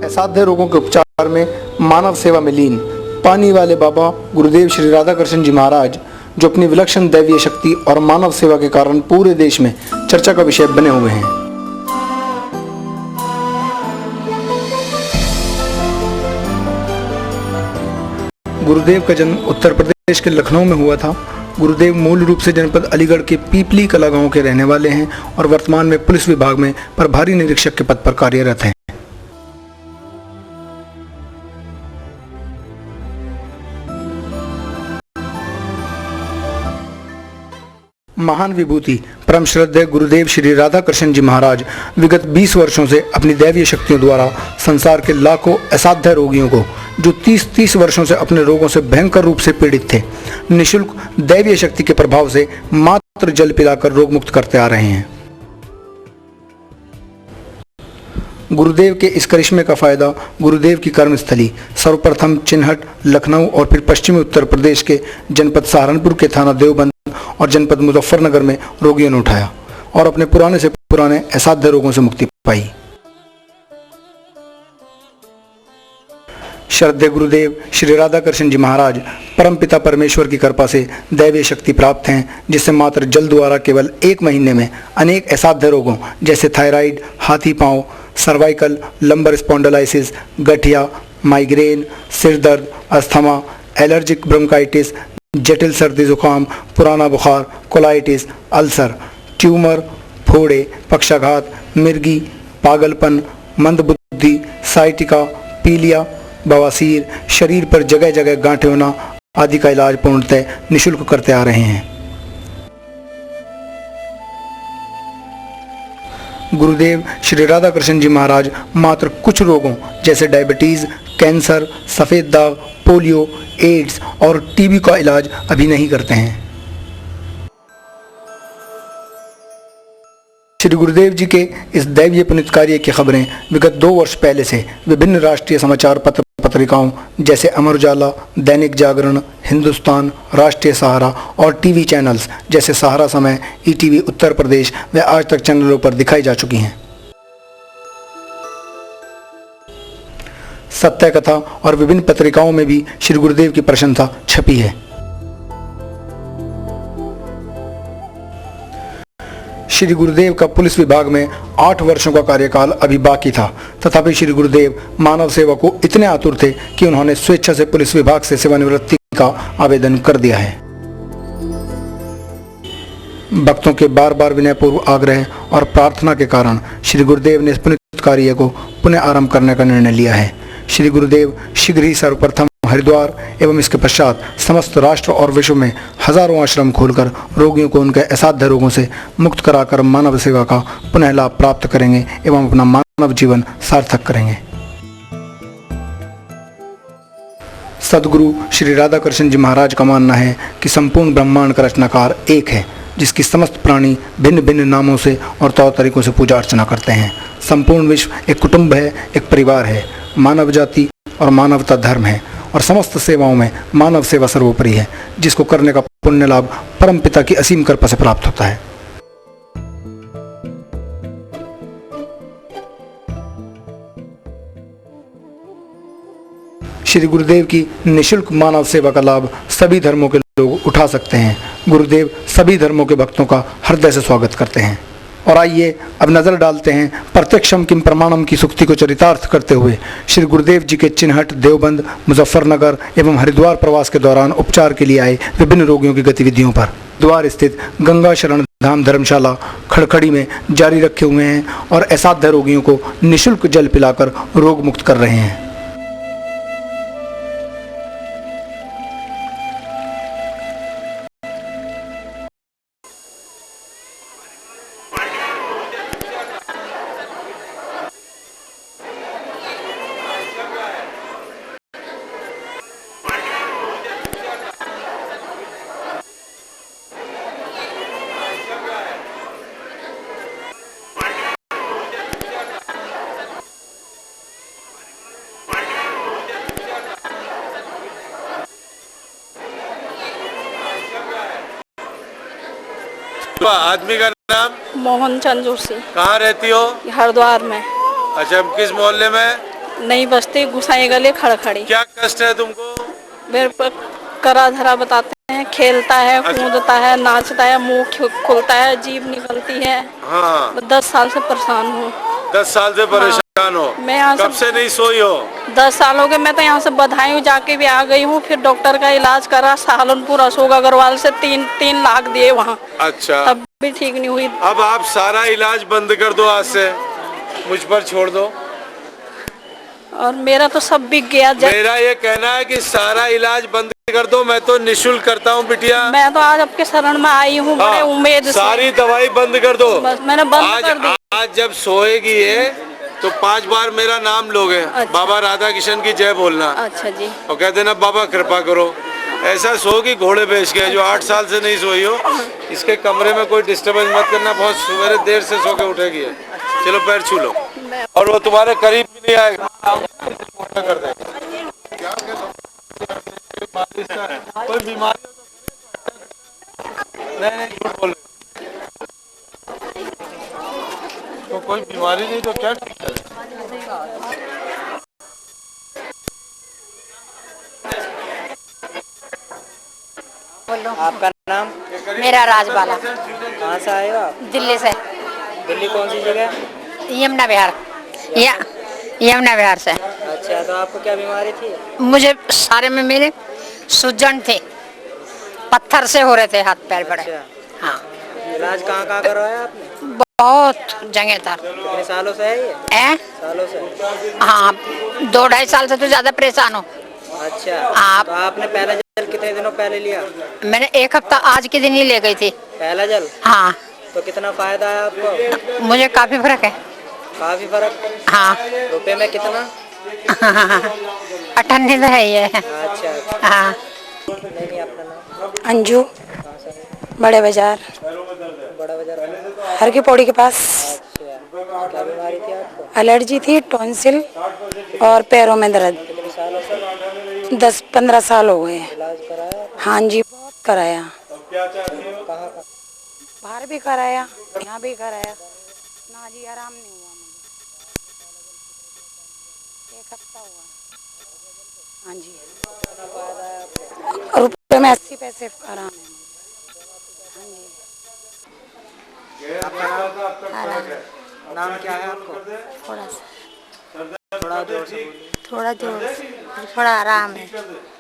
असाध्य रोगों के उपचार में मानव सेवा में लीन पानी वाले बाबा गुरुदेव श्री राधाकृष्ण जी महाराज, जो अपनी विलक्षण दैवीय शक्ति और मानव सेवा के कारण पूरे देश में चर्चा का विषय बने हुए हैं। गुरुदेव का जन्म उत्तर प्रदेश के लखनऊ में हुआ था। गुरुदेव मूल रूप से जनपद अलीगढ़ के पीपली कला गांव के रहने वाले हैं और वर्तमान में पुलिस विभाग में प्रभारी निरीक्षक के पद पर कार्यरत हैं। महान विभूति परम श्रद्धेय गुरुदेव श्री राधाकृष्ण जी महाराज विगत 20 वर्षों से अपनी दैवीय शक्तियों द्वारा संसार के लाखों असाध्य रोगियों को, जो 30 वर्षों से अपने रोगों से भयंकर रूप से पीड़ित थे, निःशुल्क दैवीय शक्ति के प्रभाव से मात्र जल पिलाकर रोग मुक्त करते आ रहे हैं। गुरुदेव के इस करिश्मे का फायदा गुरुदेव की कर्मस्थली सर्वप्रथम चिन्हट, लखनऊ और फिर पश्चिमी उत्तर प्रदेश के जनपद सहारनपुर के थाना देवबंद और जनपद मुजफ्फरनगर में रोगियों ने उठाया और अपने पुराने से पुराने असाध्य रोगों से मुक्ति पाई। श्रद्धेय गुरुदेव श्री राधाकृष्ण जी महाराज परमपिता परमेश्वर की कृपा से दैवीय शक्ति प्राप्त हैं, जिससे मात्र जल द्वारा केवल 1 महीने में अनेक असाध्य रोगों जैसे थायराइड, हाथी पांव, सर्वाइकल, लंबर स्पॉन्डिलाइसिस, गठिया, माइग्रेन, सिर दर्द, अस्थमा, एलर्जिक ब्रोंकाइटिस, जटिल सर्दी जुकाम, पुराना बुखार, कोलाइटिस, अल्सर, ट्यूमर, फोड़े, पक्षाघात, मिर्गी, पागलपन, मंदबुद्धि, साइटिका, पीलिया, बवासीर, शरीर पर जगह जगह गांठें होना आदि का इलाज पूर्णतः निःशुल्क करते आ रहे हैं। गुरुदेव श्री राधाकृष्ण जी महाराज मात्र कुछ रोगों जैसे डायबिटीज, कैंसर, सफ़ेद दाग, पोलियो, एड्स और टीबी का इलाज अभी नहीं करते हैं। श्री गुरुदेव जी के इस दैवीय पुनित कार्य की खबरें विगत 2 वर्ष पहले से विभिन्न राष्ट्रीय समाचार पत्र पत्रिकाओं जैसे अमर उजाला, दैनिक जागरण, हिंदुस्तान, राष्ट्रीय सहारा और टीवी चैनल्स जैसे सहारा समय, ईटीवी उत्तर प्रदेश व आज तक चैनलों पर दिखाई जा चुकी हैं। सत्य कथा और विभिन्न पत्रिकाओं में भी श्री गुरुदेव की प्रशंसा छपी है। श्री गुरुदेव का पुलिस विभाग में 8 वर्षों का कार्यकाल अभी बाकी था, तथापि श्री गुरुदेव मानव सेवा को इतने आतुर थे कि उन्होंने स्वेच्छा से पुलिस विभाग से सेवानिवृत्ति का आवेदन कर दिया है। भक्तों के बार बार विनयपूर्व आग्रह और प्रार्थना के कारण श्री गुरुदेव ने इस पुनित कार्य को पुनः आरंभ करने का निर्णय लिया है। श्री गुरुदेव शीघ्र ही सर्वप्रथम हरिद्वार एवं इसके पश्चात समस्त राष्ट्र और विश्व में हजारों आश्रम खोलकर रोगियों को उनके असाध्य रोगों से मुक्त कराकर मानव सेवा का पुनः लाभ प्राप्त करेंगे एवं अपना मानव जीवन सार्थक करेंगे। सदगुरु श्री राधाकृष्ण जी महाराज का मानना है कि संपूर्ण ब्रह्मांड का रचनाकार एक है, जिसकी समस्त प्राणी भिन्न भिन्न नामों से और तौर तरीकों से पूजा अर्चना करते हैं। संपूर्ण विश्व एक कुटुंब है, एक परिवार है। मानव जाति और मानवता धर्म है और समस्त सेवाओं में मानव सेवा सर्वोपरि है, जिसको करने का पुण्य लाभ परम पिता की असीम कृपा से प्राप्त होता है। श्री गुरुदेव की निःशुल्क मानव सेवा का लाभ सभी धर्मों के लोग उठा सकते हैं। गुरुदेव सभी धर्मों के भक्तों का हृदय से स्वागत करते हैं। और आइए अब नजर डालते हैं प्रत्यक्षम किम प्रमाणम की सूक्ति को चरितार्थ करते हुए श्री गुरुदेव जी के चिन्हट, देवबंद, मुजफ्फरनगर एवं हरिद्वार प्रवास के दौरान उपचार के लिए आए विभिन्न रोगियों की गतिविधियों पर। द्वार स्थित गंगा शरण धाम धर्मशाला खड़खड़ी में जारी रखे हुए हैं और असाध्य रोगियों को निःशुल्क जल पिलाकर रोग मुक्त कर रहे हैं। आदमी का नाम मोहन चंद जोशी। कहाँ रहती हो? हरिद्वार में। अच्छा, किस मोहल्ले में? नहीं बचती, घुसाई गले खड़खड़ी। क्या कष्ट है तुमको? मेरे पर करा धरा बताते हैं, खेलता है, कूदता है, नाचता है, मुंह खुलता है, जीभ निकलती है। हाँ, 10 साल से परेशान हूँ। 10 साल से परेशान हो? मैं यहाँ कब से नहीं सोई हो? 10 साल हो गए। मैं तो यहाँ से बधाई जाके भी आ गई हूँ, फिर डॉक्टर का इलाज करा सहारनपुर अशोक अग्रवाल से 3 लाख दिए वहाँ, अच्छा, तब भी ठीक नहीं हुई। अब आप सारा इलाज बंद कर दो, आज से मुझ पर छोड़ दो। और मेरा तो सब बिक गया। मेरा ये कहना है कि सारा इलाज बंद कर दो, मैं तो निःशुल्क करता हूँ बिटिया। मैं तो आज आपके शरण में आई हूँ, बड़े उम्मीद से। सारी दवाई बंद कर दो। बस मैंने बंद कर दी। आज जब सोएगी ये तो 5 बार मेरा नाम लोगे। अच्छा। बाबा राधा किशन की जय बोलना। अच्छा जी। और कह देना बाबा कृपा करो। ऐसा सो कि घोड़े बेच के, जो 8 साल से नहीं सोई हो, इसके कमरे में कोई डिस्टर्बेंस मत करना, बहुत सवेरे देर से सो के उठेगी। चलो पैर छू लो, और वो तुम्हारे करीब भी नहीं आएगा। कर दे कोई बीमारी नहीं, झूठ बोल तो कोई बीमारी नहीं तो क्या ठीक है। आपका नाम? मेरा राजबाला। कहाँ से आए हो आप? दिल्ली से। दिल्ली कौन सी जगह? यमुना विहार। यमुना विहार से। अच्छा, तो आपको क्या बीमारी थी? मुझे सारे में मेरे सूजन थे, पत्थर से हो रहे थे हाथ पैर बड़े। अच्छा, हाँ, इलाज कहाँ करवाया आपने? बहुत जगह था। कितने सालों से है ये? सालों से? हाँ, 2-2.5 साल से तो ज्यादा परेशान हो। अच्छा, आप तो आपने पहला जल कितने दिनों पहले लिया? मैंने 1 हफ्ता आज के दिन ही ले गई थी पहला जल? हाँ। तो कितना फायदा है आपको? मुझे काफी फर्क है। काफी फर्क? हाँ। रुपए में कितना? 98 तो है ये। अच्छा। हाँ। नहीं, अपना नाम? अंजू, कहाँ से? बड़े बाजार, बड़ा बाजार। हर की पौड़ी के पास। अच्छा, क्या बीमारी थी आपको? एलर्जी थी, टॉन्सिल और पैरों में दर्द। कितने सालों से? 10-15 साल हो गए। इलाज कराया? हाँ जी, बहुत कराया। कहाँ? बाहर भी कराया, यहाँ भी कराया, ना जी आराम नहीं हुआ मुझे। 1 हफ्ता हुआ। हाँ जी। रुपये में 80 पैसे आराम है मुझे। हाँ जी। नाम क्या है आपको? थोड़ा सा, थोड़ा जोर से बोलिए। थोड़ा जोर से, थोड़ा आराम है।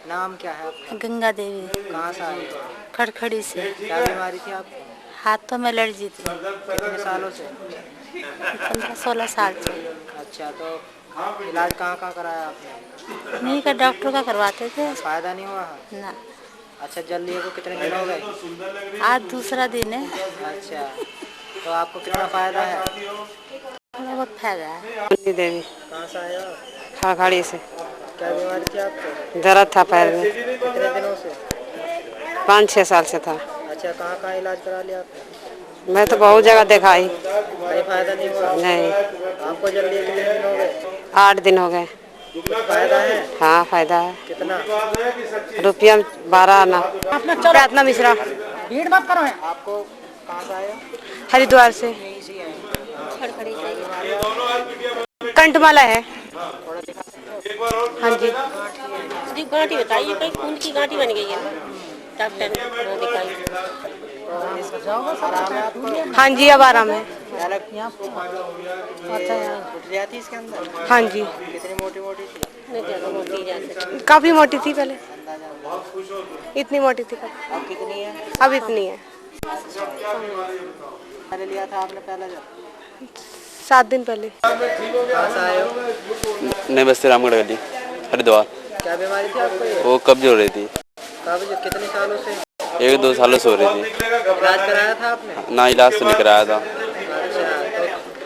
नाम क्या है आपका? गंगा देवी, कहाँ से आए हो? खड़खड़ी से। क्या बीमारी थी आपको? हाथों में एलर्जी थी। कितने सालों से? 15-16 साल से। अच्छा, तो इलाज कहाँ कराया आपने? नहीं का डॉक्टर का करवाते थे फायदा नहीं हुआ? ना। अच्छा, जल लिए को कितने दिन हो गए? आज दूसरा दिन है। अच्छा, तो आपको कितना फायदा है? थोड़ा बहुत फायदा है। देवी, कहाँ से आए हो? खड़खड़ी से। क्या बीमारी थी आपको? दर्द था पैर में, कितने दिनों से? 5-6 साल से था। अच्छा, कहाँ इलाज करा लिया आपने? मैं तो बहुत जगह दिखाई, कहीं फायदा नहीं हुआ? नहीं। आपको जल लिए कितने दिन हो गए? 8 दिन हो गए। फायदा है? हाँ, फायदा है। कितना? रुपया 12 आना। प्रार्थना मिश्रा। भीड़ मत करो। आपको कहाँ से आए हो? हरिद्वार से। कंठमाला है। हाँ जी। गांठी बताइए, कोई खून की गांठी बन गई है ना, डॉक्टर ने दिखाई। हाँ जी, अब आराम है। उठ जाती इसके अंदर? हाँ जी, कितनी मोटी मोटी थी? नहीं ज़्यादा मोटी जाती। काफी मोटी थी पहले, इतनी मोटी थी कभी। अब कितनी है? अब इतनी है। पहले लिया था आपने पहला जल? 7 दिन पहले। कहाँ से आए हो? नहीं, बस रामगढ़ गली, हरिद्वार। क्या बीमारी थी आपको ये? वो कब्ज हो रही थी, कितने सालों से? 1-2 सालों से हो रही थी। इलाज कराया था आपने? ना, इलाज तो नहीं कराया था। अच्छा,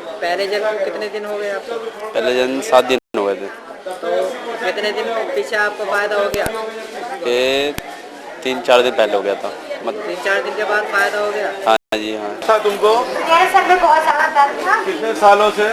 तो पहले जल को कितने दिन हो गए आपको? पहले जन 7 दिन हो गए थे। तो कितने दिन पीछे आपको फायदा हो गया? ये 3-4 दिन पहले हो गया था, मतलब 3-4 दिन के बाद फायदा हो गया? हाँ जी, हाँ। था तुमको? मेरे सर में बहुत ज्यादा दर्द था, कितने सालों से?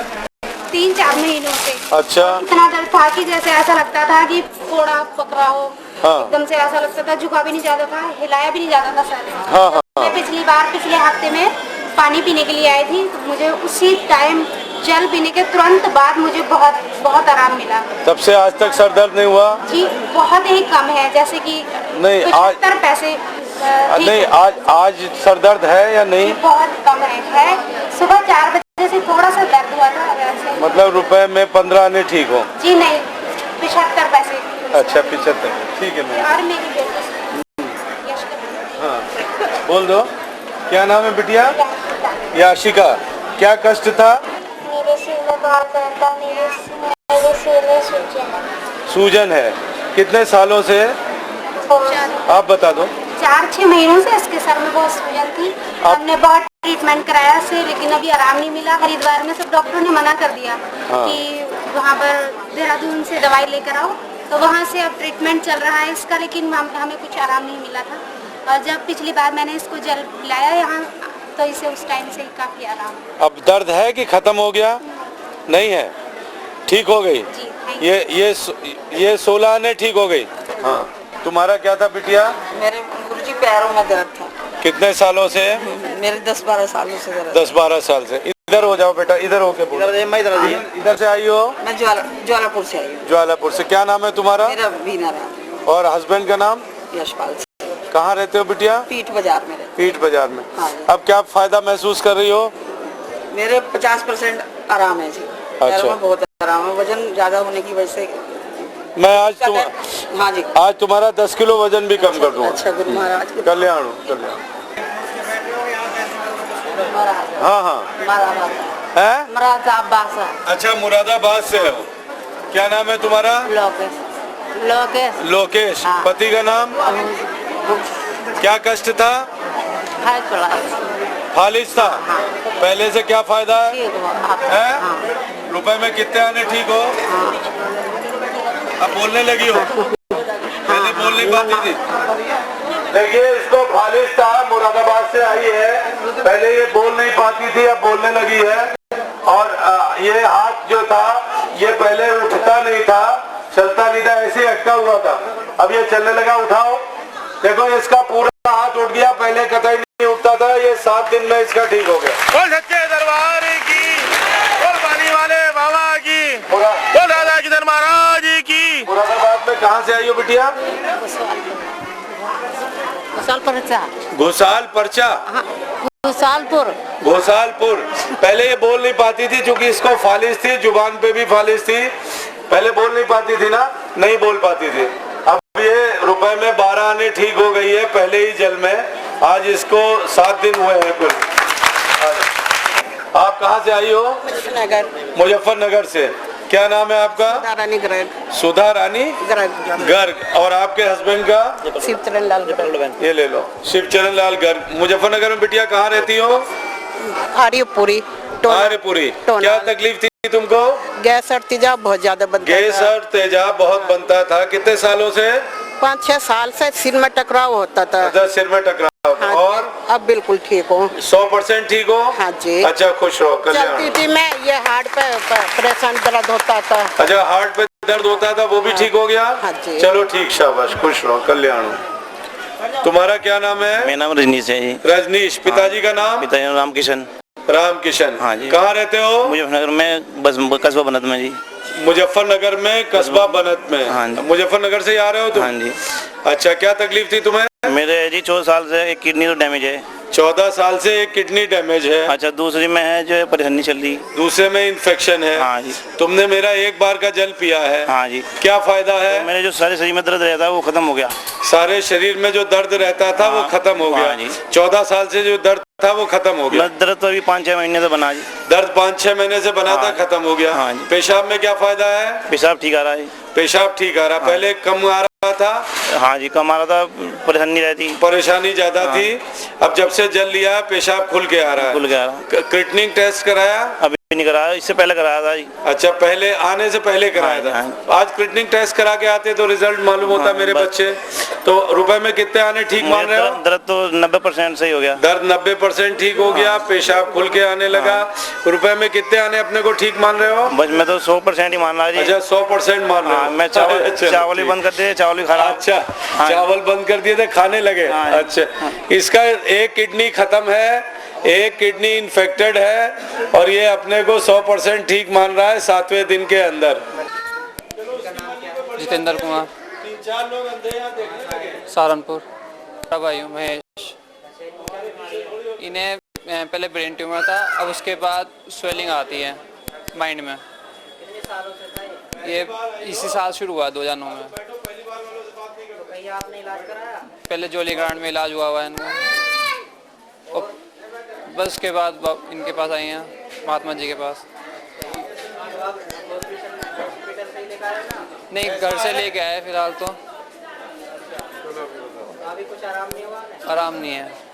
3-4 महीनों से। अच्छा। इतना दर्द था कि जैसे ऐसा लगता था कि फोड़ा पकड़ा हो। हाँ। एकदम से ऐसा लगता था, झुका भी नहीं जाता था, हिलाया भी नहीं जाता था सर। हाँ, हाँ। मैं पिछले हफ्ते में पानी पीने के लिए आई थी, तो मुझे उसी टाइम जल पीने के तुरंत बाद मुझे बहुत बहुत आराम मिला तब से आज तक सर दर्द नहीं हुआ? जी। बहुत ही कम है, जैसे कि नहीं, आज 75 पैसे ठीक नहीं, है। आज सर दर्द है या नहीं? जी, बहुत कम है। सुबह 4 बजे से थोड़ा सा दर्द हुआ था वैसे। मतलब रुपए में 15 आने ठीक हो? जी नहीं, 75 पैसे। अच्छा 75, ठीक है मैम। और मेरी बेटी हाँ बोल दो, क्या नाम है बिटिया? याशिका। क्या कष्ट था? मेरे सिर में बहुत दर्द था, मेरे सिर में सूजन है। सूजन है, कितने सालों से? आप बता दो। 4-6 महीनों से इसके सर में बहुत सूजन थी। हमने बहुत ट्रीटमेंट कराया से, लेकिन अभी आराम नहीं मिला। हरिद्वार में सब डॉक्टरों ने मना कर दिया कि वहाँ पर देहरादून से दवाई लेकर आओ, तो वहाँ से अब ट्रीटमेंट चल रहा है इसका, लेकिन हमें कुछ आराम नहीं मिला था। और जब पिछली बार मैंने इसको जल लाया यहाँ, तो इसे उस टाइम से काफ़ी आराम। अब दर्द है कि खत्म हो गया? नहीं है, ठीक हो गई? जी, ये 16 आने ठीक हो गई। हाँ, तुम्हारा क्या था बिटिया? मेरे गुरुजी पैरों में दर्द था। कितने सालों से? मेरे 10-12 सालों से दर्द। 10-12 साल से। इधर हो जाओ बेटा, इधर होके बोलो। इधर से आई हो? मैं ज्वालापुर से आई हूँ। ज्वालापुर से। क्या नाम है तुम्हारा? मेरा बीना राम। और हस्बैंड का नाम? यशपाल। कहाँ रहते हो बिटिया? पीठ बाजार में। पीठ बाजार में। हाँ। अब क्या फायदा महसूस कर रही हो? मेरे 50% आराम है जी। पैरों में बहुत आराम है, वजन ज्यादा होने की वजह से। मैं आज हाँ जी, आज तुम्हारा 10 किलो वजन भी कम कर दूंगा। अच्छा गुरु महाराज। कल्याण। हाँ हाँ है? मुरादाबाद। अच्छा मुरादाबाद से हो। क्या नाम है तुम्हारा? लोकेश। लोकेश। हाँ। पति का नाम? क्या कष्ट था? फालिज था। पहले से क्या फायदा है? रुपए में कितने आने ठीक हो? अब बोलने लगी हो, पहले बोल नहीं पाती थी। देखिए इसको फालिज था, मुरादाबाद से आई है। पहले ये बोल नहीं पाती थी, अब बोलने लगी है। और ये हाथ जो था ये पहले उठता नहीं था, चलता नहीं था, ऐसे अटका हुआ था। अब ये चलने लगा। उठाओ, देखो इसका पूरा हाथ उठ गया, पहले कतई नहीं उठता था। ये 7 दिन में इसका ठीक हो गया। बोल सच्चे दरबार की, बोल पानी वाले बाबा की, बोल राधा किधर महाराज की। मुरादाबाद में कहाँ से आई हो बिटिया? घोसाल परचा। घोसालपुर। पहले ये बोल नहीं पाती थी, क्योंकि इसको फालिज थी, जुबान पे भी फालिज थी। पहले बोल नहीं पाती थी ना, नहीं बोल पाती थी। अब ये रुपए में 12 आने ठीक हो गई है पहले ही जल में। आज इसको 7 दिन हुए हैं कुल। आप कहाँ से आई हो? मुजफ्फरनगर से। क्या नाम है आपका? सुधा रानी गर्ग। और आपके हस्बैंड का? शिवचरण लाल। ये ले लो, शिवचरण लाल गर्ग। मुजफ्फरनगर में बिटिया कहाँ रहती हो? आर्यपुरी। आर्यपुरी। क्या तकलीफ थी तुमको? गैस और तेजाब बहुत ज्यादा बनता था। गैस और तेजाब बहुत बनता था। कितने सालों से? 5-6 साल से सिर में टकराव होता था। अच्छा, सिर में टकराव। हाँ, और अब बिल्कुल ठीक हो। 100% ठीक हो? हाँ जी। अच्छा, खुश रहो। चलती थी मैं, ये हार्ट पे परेशान दर्द होता था। अच्छा, हार्ट पे दर्द होता था, वो भी ठीक हो गया? हाँ जी। चलो ठीक, शाबाश, खुश रहो, कल्याण। तुम्हारा क्या नाम है? मेरा नाम रजनीश है जी। रजनीश। पिताजी का नाम? पिताजी का नाम रामकिशन। रामकिशन। हाँ जी। कहाँ रहते हो? मुजफ्फरनगर में, बस कस्बा बनत में जी। मुजफ्फरनगर में, कस्बा बनत में। हाँ जी। मुजफ्फरनगर से ही आ रहे हो तुम? हाँ जी। अच्छा, क्या तकलीफ थी तुम्हें? मेरे जी 14 साल से एक किडनी तो डैमेज है। 14 साल से एक किडनी डैमेज है। अच्छा, दूसरी में है जो परेशानी चल रही। दूसरे में इन्फेक्शन है। हाँ जी। तुमने मेरा एक बार का जल पिया है। हाँ जी। क्या फायदा है? मेरे जो सारे शरीर में दर्द रहता है वो खत्म हो गया। सारे शरीर में जो दर्द रहता था वो खत्म हो गया। हाँ जी। 14 साल से जो दर्द था वो खत्म हो गया। दर्द तो अभी 5-6 महीने से बना जी। दर्द 5-6 महीने से बना था, खत्म हो गया। हाँ जी। पेशाब में क्या फायदा है? पेशाब ठीक आ रहा है। पेशाब ठीक आ रहा। पहले कम आ रहा था? हाँ जी, कम आ रहा था, परेशानी रहती, परेशानी ज्यादा थी। अब जब से जल लिया है पेशाब खुल के आ रहा है। खुल गया। क्रिएटिनिन टेस्ट कराया? अभी नहीं कराया, इससे पहले कराया था जी। अच्छा, पहले आने से पहले कराया था। आज क्रिएटिनिन टेस्ट करा के आते तो रिजल्ट मालूम होता मेरे बच्चे। तो रुपए में कितने आने ठीक मान रहे हो? दर्द तो 90% सही हो गया। दर्द 90% ठीक हो गया, पेशाब खुल के आने लगा। रुपए में कितने आने अपने को ठीक मान रहे हो? बस मैं तो 100% ही मान रहा जी। अच्छा 100% मान रहे हो। मैं चावल ही बंद कर दिए, चावल ही खा रहा। अच्छा चावल बंद कर दिए थे, खाने लगे। अच्छा इसका एक किडनी खत्म है, एक किडनी इन्फेक्टेड है और ये अपने को 100% ठीक मान रहा है 7वें दिन के अंदर। जितेंद्र कुमार, 3-4 लोग अंधे यहाँ देखने लगे। सहारनपुर। भाई हूँ महेश। इन्हें पहले ब्रेन ट्यूमर था, अब उसके बाद स्वेलिंग आती है माइंड में। ये इसी साल शुरू हुआ 2009 में। आपने इलाज कराया? पहले जोली ग्रांड में इलाज हुआ है इनका, और बस उसके बाद इनके पास आई हैं महात्मा जी के पास। नहीं घर से लेके आए फिलहाल तो। अभी कुछ आराम नहीं हुआ? आराम नहीं है।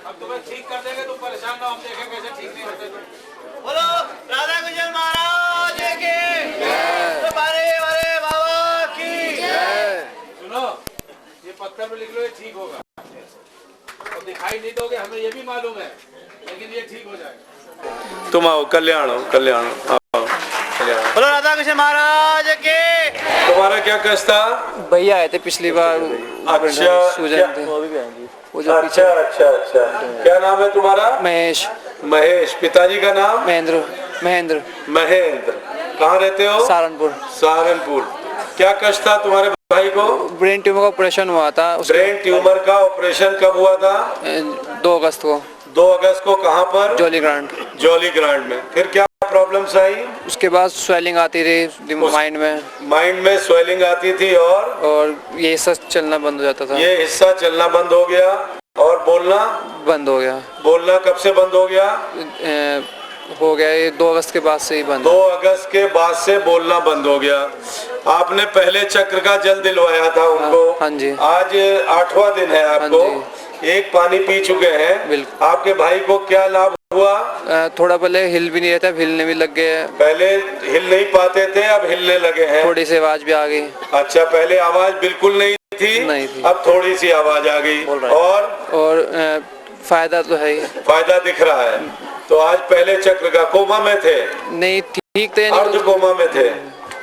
अब तुम्हें ठीक कर देंगे, तुम परेशान ना हो, हम देखें कैसे ठीक नहीं होते। बोलो राधा कृष्ण महाराज की तुम्हारे बाबा की जय। सुनो ये पत्थर पे लिख लो, ये ठीक होगा। और दिखाई नहीं दोगे हमें ये भी मालूम है, लेकिन ये ठीक हो जाएगा। तुम आओ, कल्याण हो, कल्याण आओ, कल्याण। बोलो राधा कृष्ण महाराज के। तुम्हारा क्या कष्ट था? भैया आए थे पिछली बार। अच्छा सूजन थे वो जो पीछे। अच्छा क्या नाम है तुम्हारा? महेश। महेश। पिताजी का नाम? महेंद्र। कहाँ रहते हो? सहारनपुर। क्या कष्ट था तुम्हारे भाई को? ब्रेन ट्यूमर का ऑपरेशन हुआ था। ब्रेन ट्यूमर का ऑपरेशन कब हुआ था? 2 अगस्त को। 2 अगस्त को कहाँ पर? जोली ग्रांड में। फिर क्या प्रॉब्लम्स आई? उसके बाद स्वेलिंग आती थी माइंड में स्वेलिंग आती थी और ये हिस्सा चलना बंद हो जाता था। ये हिस्सा चलना बंद हो गया और बोलना बंद हो गया। बोलना कब से बंद हो गया? हो गया ये 2 अगस्त के बाद से ही बंद। 2 अगस्त के बाद से बोलना बंद हो गया। आपने पहले चक्र का जल दिलवाया था उनको। हाँ जी। आज 8वां दिन है आपको। एक पानी पी चुके हैं। बिल्कुल। आपके भाई को क्या लाभ हुआ? थोड़ा पहले हिल भी नहीं रहता, हिलने भी लग गए। पहले हिल नहीं पाते थे, अब हिलने लगे हैं। थोड़ी सी आवाज भी आ गई। अच्छा पहले आवाज बिल्कुल नहीं थी। अब थोड़ी सी आवाज आ गई। और फायदा तो है ही। फायदा दिख रहा है। तो आज पहले चक्र का कोमा में थे? नहीं ठीक थे। अर्ध कोमा में थे।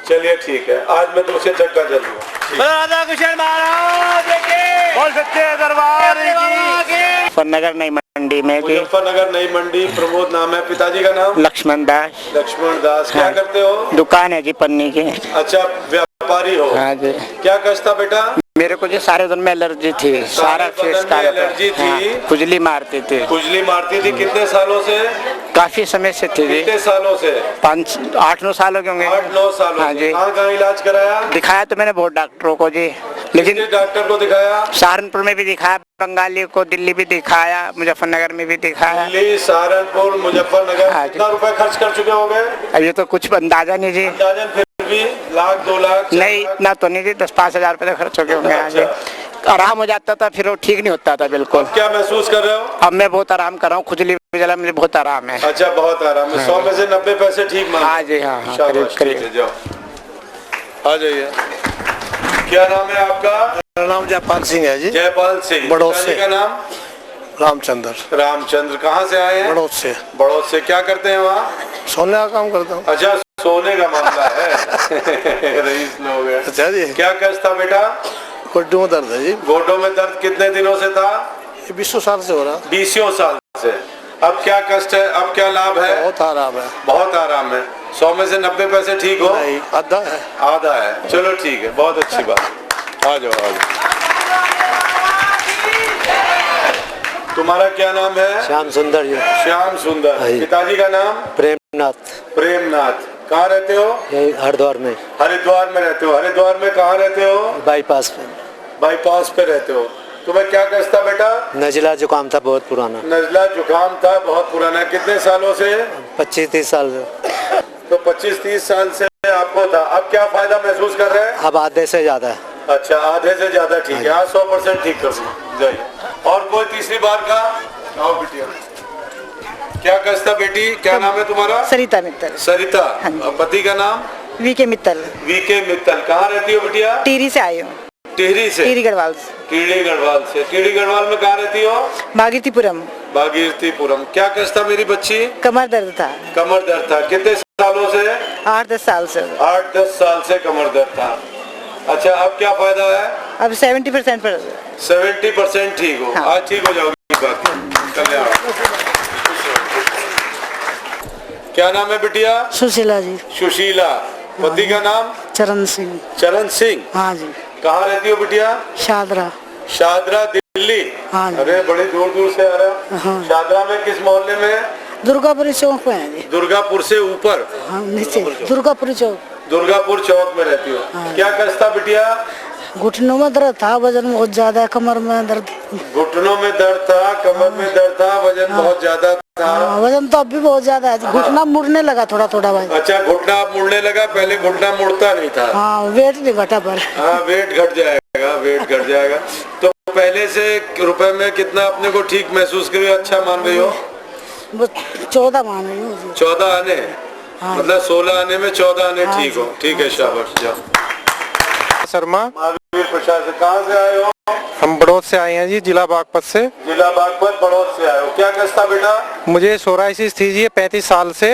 चलिए ठीक है, आज मैं दूसरे चक्र का जल दूंगा। राधा कृष्ण महाराज के। बोल सकते हैं दरबार की। मुजफ्फरनगर नई मंडी में। मुजफ्फरनगर नई मंडी। प्रमोद नाम है। पिताजी का नाम? लक्ष्मण दास। क्या करते हो? दुकान है जी पन्नी की। अच्छा व्यापारी हो? हाँ जी। क्या कष्ट था बेटा? मेरे को जो सारे बदन में एलर्जी थी, सारा फेस का एलर्जी थी। खुजली मारती थी। कितने सालों से? काफी समय से थी। कितने सालों से? 8-9 साल हो गए होंगे। 8-9 सालों। हाँ जी। कहाँ इलाज कराया? दिखाया तो मैंने बहुत डॉक्टरों को जी, लेकिन डॉक्टर को दिखाया? सहारनपुर में भी दिखाया, बंगाली को दिल्ली भी दिखाया, मुजफ्फरनगर में भी दिखाया। दिल्ली, सहारनपुर, मुजफ्फरनगर। कितना रुपए खर्च कर चुके होंगे? अब ये तो कुछ अंदाजा नहीं जी। अंदाजन फिर भी 1 लाख 2 लाख? नहीं इतना तो नहीं जी, 10-5 हजार रुपए खर्च हो गए होंगे। अच्छा। आराम हो जाता था, फिर वो ठीक नहीं होता था बिल्कुल। क्या महसूस कर रहे हो? अब मैं बहुत आराम कर रहा हूँ, खुजली वजला मुझे बहुत आराम है। अच्छा बहुत आराम है। 100 में से 90 पैसे ठीक मान? हाँ जी। हाँ करीब। जाओ आ जाइए। क्या नाम है आपका? मेरा नाम जयपाल सिंह है जी। जयपाल सिंह। बड़ौद से। का नाम? रामचंद्र। कहाँ से आए हैं? बड़ौद से। क्या करते हैं वहाँ? सोने का काम करता हूँ। अच्छा सोने का मामला है। रईस लोग हैं। अच्छा जी। क्या कष्ट था बेटा? गोड्डों में दर्द है जी। गोड्डों में दर्द कितने दिनों से था? 20 साल से हो रहा। 20 साल से। अब क्या कष्ट है, अब क्या लाभ है? बहुत आराम है। बहुत आराम है। 100 में से 90 पैसे ठीक हो? नहीं, आधा है। चलो ठीक है, बहुत अच्छी बात। आ जाओ। तुम्हारा क्या नाम है? श्याम सुंदर जी। श्याम सुंदर। पिताजी का नाम? प्रेमनाथ। कहाँ रहते हो? यही हरिद्वार में। हरिद्वार में रहते हो। हरिद्वार में कहाँ रहते हो? बाईपास पे रहते हो। तुम्हें क्या कष्ट था बेटा? नजला जुकाम था बहुत पुराना। नजला जुकाम था बहुत पुराना। कितने सालों से? 25-30 साल से। तो 25-30 साल से पहले आपको था, अब क्या फायदा महसूस कर रहे हैं? अब आधे से ज्यादा है। अच्छा, आधे से ज्यादा ठीक है। हाँ, 100% ठीक कर जाइए। और कोई तीसरी बार का? आओ बिटिया, क्या कष्ट बेटी, क्या नाम है तुम्हारा? सरिता मित्तल। सरिता। पति का नाम? वीके मित्तल। वीके मित्तल। कहाँ रहती हो बिटिया? टिहरी से आई हूँ। टिहरी से? टिहरी गढ़वाल से। टिहरी गढ़वाल से। टिहरी गढ़वाल में कहाँ रहती हो? भागीरथीपुरम। भागीरथीपुरम। क्या कष्ट था मेरी बच्ची? कमर दर्द था। कमर दर्द था। कितने सालों से? 8-10 साल से। 8-10 साल से कमर दर्द था। अच्छा, अब क्या फायदा है? अब 70% पर 70% ठीक हो। आज ठीक हो जाओगी बात। कल्याण। क्या नाम है बिटिया? सुशीला जी। सुशीला। पति का नाम? चरण सिंह। चरण सिंह। हाँ जी। कहाँ रहती हो बिटिया? शादरा। शादरा दिल्ली। हाँ जी। अरे बड़ी दूर दूर से आ रहा। हाँ। शादरा में किस मोहल्ले में? दुर्गापुरी चौक पे है जी। दुर्गापुर से ऊपर? हाँ, नीचे दुर्गापुरी चौक। दुर्गापुर चौक में रहती हो। हाँ। क्या कष्ट था बिटिया? घुटनों में दर्द था, वजन बहुत ज्यादा है, कमर में दर्द। घुटनों में दर्द था, कमर में दर्द था, वजन बहुत ज्यादा था। वजन तो अब भी बहुत ज्यादा है। घुटना मुड़ने लगा थोड़ा थोड़ा भाई। अच्छा, घुटना मुड़ने लगा, पहले घुटना मुड़ता नहीं था। हाँ, वेट नहीं घटा पर। हाँ, वेट घट जाएगा, वेट घट जाएगा। तो पहले से रुपए में कितना अपने को ठीक महसूस कर रही हो, अच्छा मान रही हो? 14 मान रही हूँ। 14 आने? हाँ। मतलब 16 आने में 14 आने हाँ ठीक हो। ठीक है, शाबाश। जाओ। शर्मा। महावीर प्रसाद से। कहाँ से आए हो? हम बड़ौद से आए हैं जी, जिला बागपत से। जिला बागपत, बड़ौद से आए हो। क्या कष्ट था बेटा? मुझे सोराइसिस थी जी 35 साल से,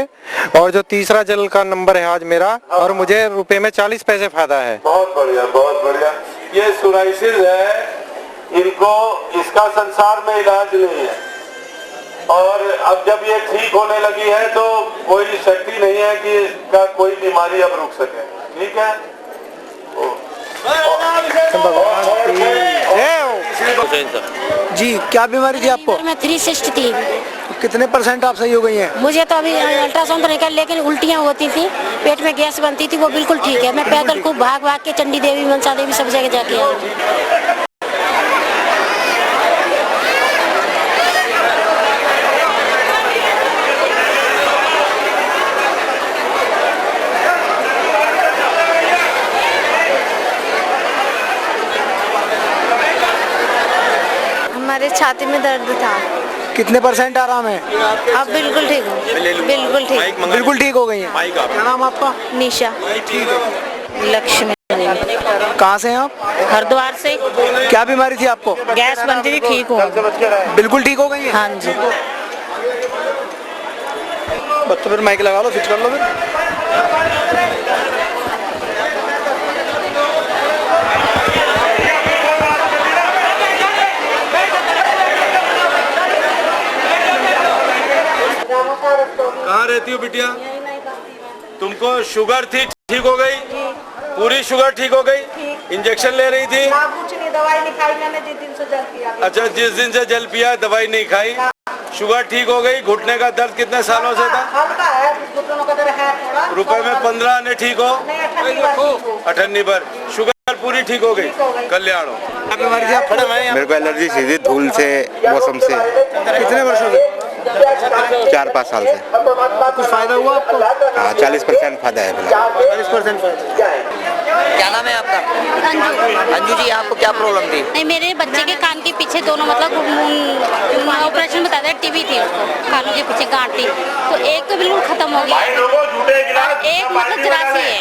और जो तीसरा जल का नंबर है आज मेरा, और मुझे रुपए में 40 पैसे फायदा है। बहुत बढ़िया, बहुत बढ़िया। ये सोराइसिस है, इनको इसका संसार में इलाज नहीं है, और अब जब ये ठीक होने लगी है तो कोई शक्ति नहीं है कि इसका कोई बीमारी अब रुक सके। ठीक है? जी, क्या बीमारी थी आपको? मैं 360 थी। कितने % आप सही हो गई हैं? मुझे तो अभी अल्ट्रासाउंड तो निकल, लेकिन उल्टियाँ होती थी, पेट में गैस बनती थी, वो बिल्कुल ठीक है। मैं पैदल खूब भाग भाग के चंडी देवी, मनसा देवी सब जगह जाके आई। हमारे छाती में दर्द था। कितने % आराम है? अब बिल्कुल ठीक हो। बिल्कुल ठीक। बिल्कुल ठीक हो गई हैं। क्या नाम आपका? निशा। लक्ष्मी। कहाँ से हैं आप? हरिद्वार से। क्या बीमारी थी आपको? गैस बनती थी, ठीक हो। बिल्कुल ठीक हो गई हैं? हाँ जी। बच्चों फिर माइक लगा लो, फिक्स कर लो फिर। कहाँ रहती हो बिटिया? तुमको शुगर थी, ठीक हो गई? पूरी शुगर ठीक हो गई? इंजेक्शन ले रही थी? कुछ नहीं, दवाई नहीं खाई मैंने जिस दिन से जल पिया। अच्छा, जिस दिन से जल पिया, दवाई नहीं खाई, शुगर ठीक हो गई। घुटने का दर्द कितने सालों से था? हल्का है, घुटनों का दर्द है थोड़ा। रुपए में 15 आने ठीक हो? 98 बार। शुगर पूरी ठीक हो गई। कल्याण हो। मेरे को एलर्जी थी धूल से, मौसम से। कितने वर्षों से? 4-5 साल से। कुछ फायदा हुआ आपको? हाँ, 40% फायदा है। 40% फायदा। क्या नाम है आपका? अंजू। अंजू जी, आपको क्या प्रॉब्लम थी? नहीं, मेरे बच्चे के कान के पीछे दोनों मतलब ऑपरेशन बता दिया, टीबी थी उसको, कानों के पीछे गांठ थी, तो एक तो बिल्कुल खत्म हो गया, एक मतलब जरा सी है,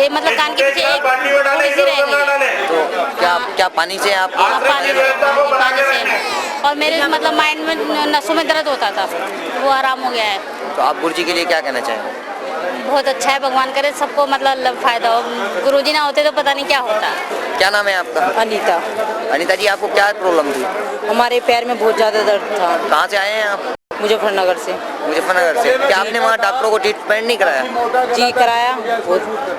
ये मतलब कान के पीछे एक थोड़ी सी रह गई है। तो क्या पानी से आप? पानी से, और मेरे मतलब माइंड में, नसों में दर्द होता था, वो आराम हो गया है। तो आप गुरुजी के लिए क्या कहना चाहेंगे? बहुत अच्छा है, भगवान करे सबको मतलब फायदा हो। गुरुजी ना होते तो पता नहीं क्या होता। क्या नाम है आपका? अनीता। अनीता जी, आपको क्या प्रॉब्लम थी? हमारे पैर में बहुत ज्यादा दर्द था। कहाँ से आए हैं आप? मुजफ्फरनगर से। मुजफ्फरनगर से। क्या आपने वहाँ डॉक्टरों को ट्रीटमेंट नहीं कराया? जी कराया,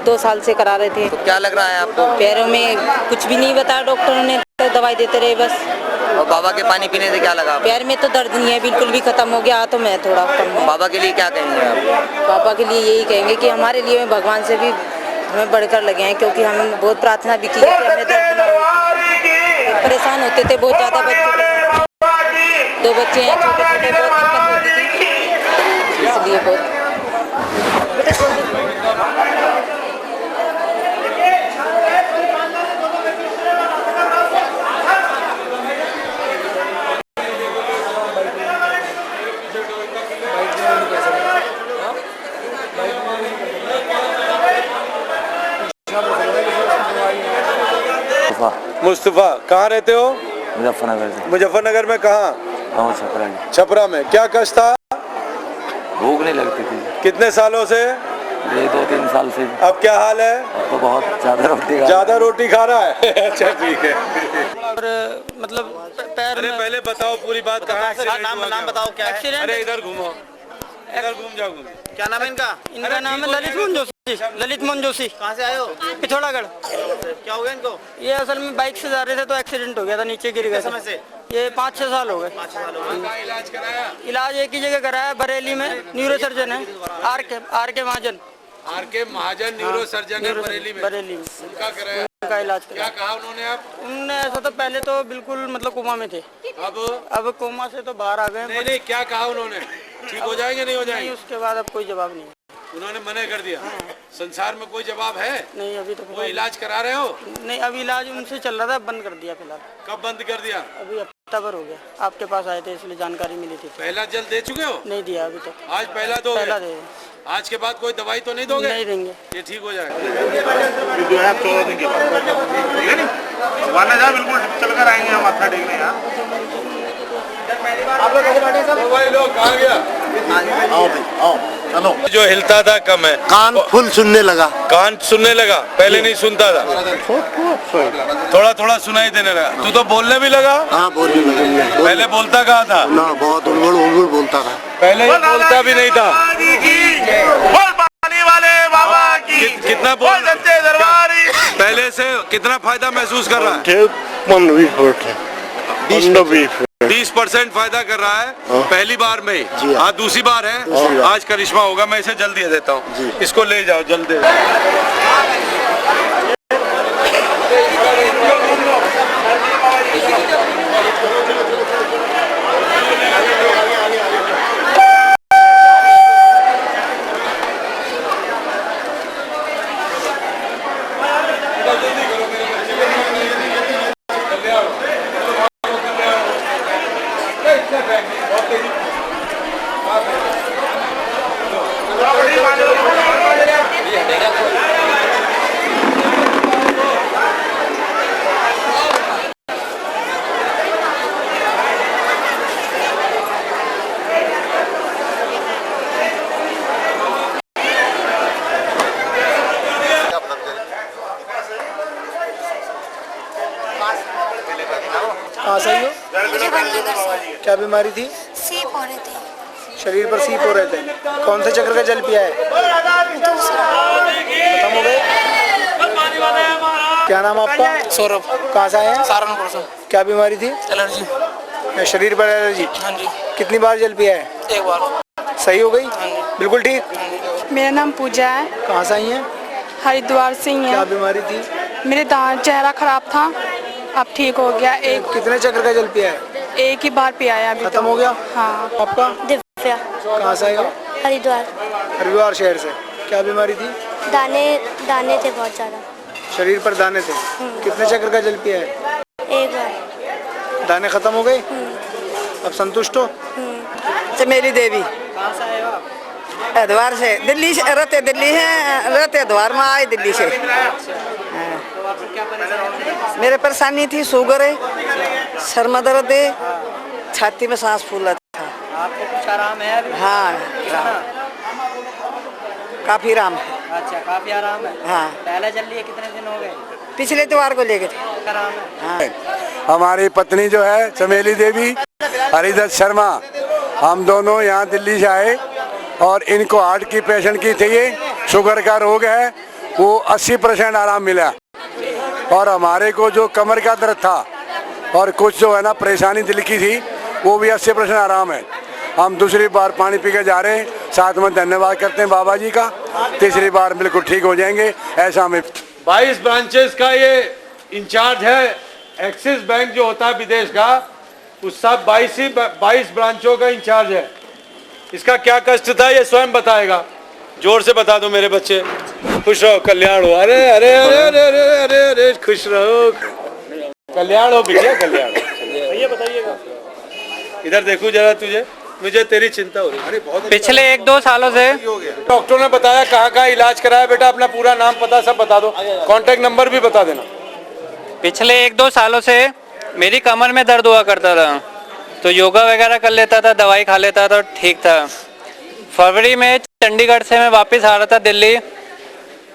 2 साल से करा रहे थे। तो क्या लग रहा है आपको? पैरों में कुछ भी नहीं बताया डॉक्टरों ने, तो दवाई देते रहे बस। और बाबा के पानी पीने से क्या लगा? पैर में तो दर्द नहीं है, बिल्कुल भी खत्म हो गया, तो मैं थोड़ा कम है। बाबा के लिए क्या कहेंगे आप? पापा के लिए यही कहेंगे कि हमारे लिए भगवान से भी हमें बढ़कर लगे हैं, क्योंकि हमने बहुत प्रार्थना भी की है कि हमें दर्द ना हो। परेशान होते थे बहुत ज़्यादा, बच्चों 2 बच्चे हैं छोटे छोटे, बहुत दिक्कत होती थी, इसलिए बहुत। मुस्तफा, कहाँ रहते हो? मुजफ्फरनगर से। मुजफ्फरनगर में कहाँ? गाँव छपरा। छपरा में। क्या कष्ट था? भूख नहीं लगती थी। कितने सालों से? ये 2-3 साल से। अब क्या हाल है? अब तो बहुत ज़्यादा रोटी खा रहा है। अच्छा ठीक है। और मतलब पैर अरे पहले बताओ पूरी बात, कहाँ एक्सीडेंट हुआ? नाम बताओ क्या है? अरे इधर घूमो, इधर घूम जाओ। क्या नाम है इनका? इनका नाम है ललित मोहन जोशी। ललित मोहन जोशी। कहाँ से आए हो? पिथौरागढ़। क्या हो गया इनको? ये असल में बाइक से जा रहे थे तो एक्सीडेंट हो गया था, नीचे गिर गए। समय से? ये 5-6 साल हो गए। इलाज कराया? इलाज एक ही जगह कराया, बरेली में न्यूरो सर्जन है, आर के महाजन न्यूरो सर्जन है बरेली में। उनका कराया? का इलाज कराया। क्या कहा उन्होंने? आप उन्होंने ऐसा तो पहले तो बिल्कुल मतलब कोमा में थे, अब कोमा से तो बाहर आ गए। नहीं, क्या कहा उन्होंने? ठीक हो जाएंगे, नहीं हो जाएंगे? नहीं, उसके बाद अब कोई जवाब नहीं। उन्होंने मना कर दिया। संसार में कोई जवाब है? नहीं, अभी तो कोई इलाज करा रहे हो? नहीं, अभी इलाज उनसे चल रहा था, बंद कर दिया फिलहाल। कब बंद कर दिया? अभी हफ्ता भर हो गया। आपके पास आए थे इसलिए जानकारी मिली थी। पहला जल दे चुके हो? नहीं दिया अभी तक। आज पहला दो? पहला दे। आज के बाद कोई दवाई तो नहीं दोगे? नहीं देंगे। ये ठीक हो जाएगा। जो है 14 दिन के बाद ठीक है। नहीं जा बिल्कुल चल कर आएंगे हम माथा टेकने यहाँ। आप लोग कैसे बैठे सब? भाई लोग कहाँ गया? आओ भाई आओ चलो। जो हिलता था कम है, कान फुल सुनने लगा। कान सुनने लगा, पहले नहीं सुनता था, थोड़ा थोड़ा सुनाई देने लगा। तू तो बोलने भी लगा? हाँ बोलने लगा। पहले बोलता कहाँ था? ना बहुत उलगड़ बोलता था। पहले बोलता भी नहीं था। वाले बाबा की कितना बोल पहले से कितना फायदा महसूस कर रहा है? 20% फायदा कर रहा है पहली बार में ही। आज दूसरी बार है, आज करिश्मा होगा। मैं इसे जल्द दे देता हूँ, इसको ले जाओ जल्द। कहाँ से आई हो? क्या बीमारी थी? सीप हो रहे थे। शरीर पर सीप हो रहे थे। कौन से चक्र का जल पिया है? खत्म हो गए? क्या नाम आपका? सौरभ। कहाँ से आए हैं? सहारनपुर से। क्या बीमारी थी? एलर्जी। शरीर पर एलर्जी? हाँ जी। कितनी बार जल पिया है? एक बार। सही हो गई? बिल्कुल ठीक। मेरा नाम पूजा है। कहाँ से आई हैं? हरिद्वार से ही क्या है। बीमारी थी? मेरे दांत चेहरा खराब था, अब ठीक हो गया। कितने चक्र का जल पिया है? एक ही बार पिया है अभी। खत्म हो गया? हाँ। आपका? दिव्या। कहाँ से आए हो? हरिद्वार। हरिद्वार शहर से। क्या बीमारी थी? दाने थे बहुत ज्यादा। शरीर पर दाने थे। कितने चक्र का जल पिया है? एक बार। दाने खत्म हो गए? अब संतुष्ट हो? चमेली देवी। कहाँ से आए हो आप? हरिद्वार से। दिल्ली से रहते दिल्ली है, रहते हरिद्वार में आए दिल्ली से। मेरे परेशानी थी शुगर है, सर में दर्द है, छाती में सांस फूला था। आपको कुछ आराम है अभी? हाँ काफी आराम है। अच्छा, काफी आराम है। हाँ पहले जल लिए कितने दिन हो गए? पिछले त्योहार को लेके थे। आराम है। हाँ। हमारी पत्नी जो है चमेली देवी, हरिदत्त शर्मा, हम दोनों यहाँ दिल्ली से आए और इनको हार्ट की पेशेंट की थी, ये शुगर का रोग है, वो 80% आराम मिला। और हमारे को जो कमर का दर्द था और कुछ जो है ना परेशानी दिल की थी, वो भी 80% आराम है। हम दूसरी बार पानी पी के जा रहे हैं, साथ में धन्यवाद करते हैं बाबा जी का। तीसरी बार बिल्कुल ठीक हो जाएंगे, ऐसा हमें। 22 ब्रांचेस का ये इंचार्ज है। एक्सिस बैंक जो होता है विदेश का, उस सब 22 ब्रांचों का इंचार्ज है। इसका क्या कष्ट था ये स्वयं बताएगा। जोर से बता दो मेरे बच्चे। खुश रहो, कल्याण हो। अरे अरे अरे अरे अरे अरे अरे खुश रहो, कल्याण हो बिटिया, कल्याण। भैया बताइएगा, इधर देखो जरा, तुझे मुझे तेरी चिंता हो रही है। अरे बहुत पिछले 1-2 सालों से डॉक्टर ने बताया कहाँ कहाँ इलाज कराया। बेटा अपना पूरा नाम पता सब बता दो, कांटेक्ट नंबर भी बता देना। पिछले 1-2 सालों से मेरी कमर में दर्द हुआ करता था, तो योगा वगैरह कर लेता था, दवाई खा लेता था, ठीक था। फरवरी में चंडीगढ़ से मैं वापस आ रहा था दिल्ली,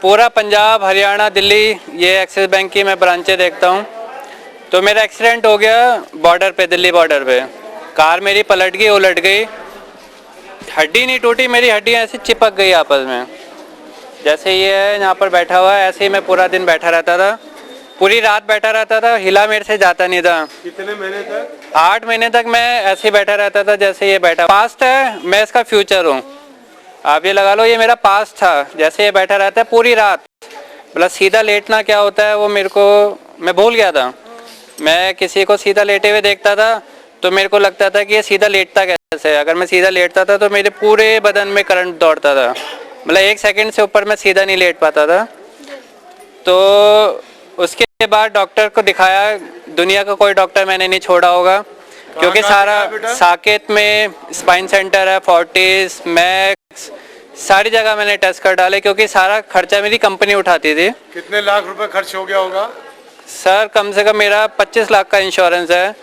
पूरा पंजाब, हरियाणा, दिल्ली, ये एक्सिस बैंक की मैं ब्रांचें देखता हूँ। तो मेरा एक्सीडेंट हो गया बॉर्डर पे, दिल्ली बॉर्डर पे। कार मेरी पलट गई, उलट गई, हड्डी नहीं टूटी, मेरी हड्डियाँ ऐसे चिपक गई आपस में। जैसे ये है यहाँ पर बैठा हुआ है, ऐसे ही मैं पूरा दिन बैठा रहता था, पूरी रात बैठा रहता था, हिला मेरे से जाता नहीं था। कितने महीने तक? 8 महीने तक मैं ऐसे ही बैठा रहता था जैसे ये बैठा। पास्ट है, मैं इसका फ्यूचर हूँ। आप ये लगा लो, ये मेरा पास्ट था। जैसे ये बैठा रहता है पूरी रात, मतलब सीधा लेटना क्या होता है वो मेरे को, मैं भूल गया था। मैं किसी को सीधा लेटे हुए देखता था तो मेरे को लगता था कि ये सीधा लेटता कैसे है। अगर मैं सीधा लेटता था तो मेरे पूरे बदन में करंट दौड़ता था, मतलब 1 सेकंड से ऊपर मैं सीधा नहीं लेट पाता था। तो उसके बाद डॉक्टर को दिखाया, दुनिया का कोई डॉक्टर मैंने नहीं छोड़ा होगा, क्योंकि सारा साकेत में स्पाइन सेंटर है, फोर्टिस, मैक्स, सारी जगह मैंने टेस्ट कर डाले, क्योंकि सारा खर्चा मेरी कंपनी उठाती थी। कितने लाख रुपए खर्च हो गया होगा? सर कम से कम मेरा 25 लाख का इंश्योरेंस है,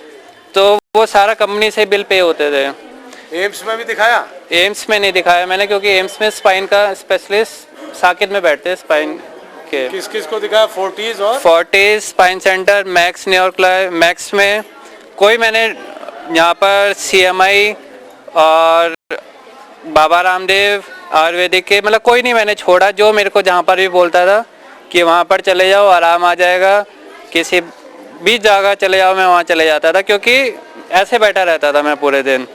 तो वो सारा कंपनी से बिल पे होते थे। एम्स में भी दिखाया? एम्स में नहीं दिखाया मैंने, क्योंकि एम्स में स्पाइन का स्पेशलिस्ट साकेत में बैठते हैं स्पाइन के। किस किस को दिखाया? फोर्टिस और Fortis, spine centre, max, New York. Max में कोई मैंने यहाँ पर CMI और बाबा रामदेव आयुर्वेदिक के, मतलब कोई नहीं मैंने छोड़ा। जो मेरे को जहाँ पर भी बोलता था कि वहाँ पर चले जाओ आराम आ जाएगा, किसी भी जगह चले जाओ, मैं वहाँ चले जाता था, क्योंकि ऐसे बैठा रहता था मैं पूरे दिन।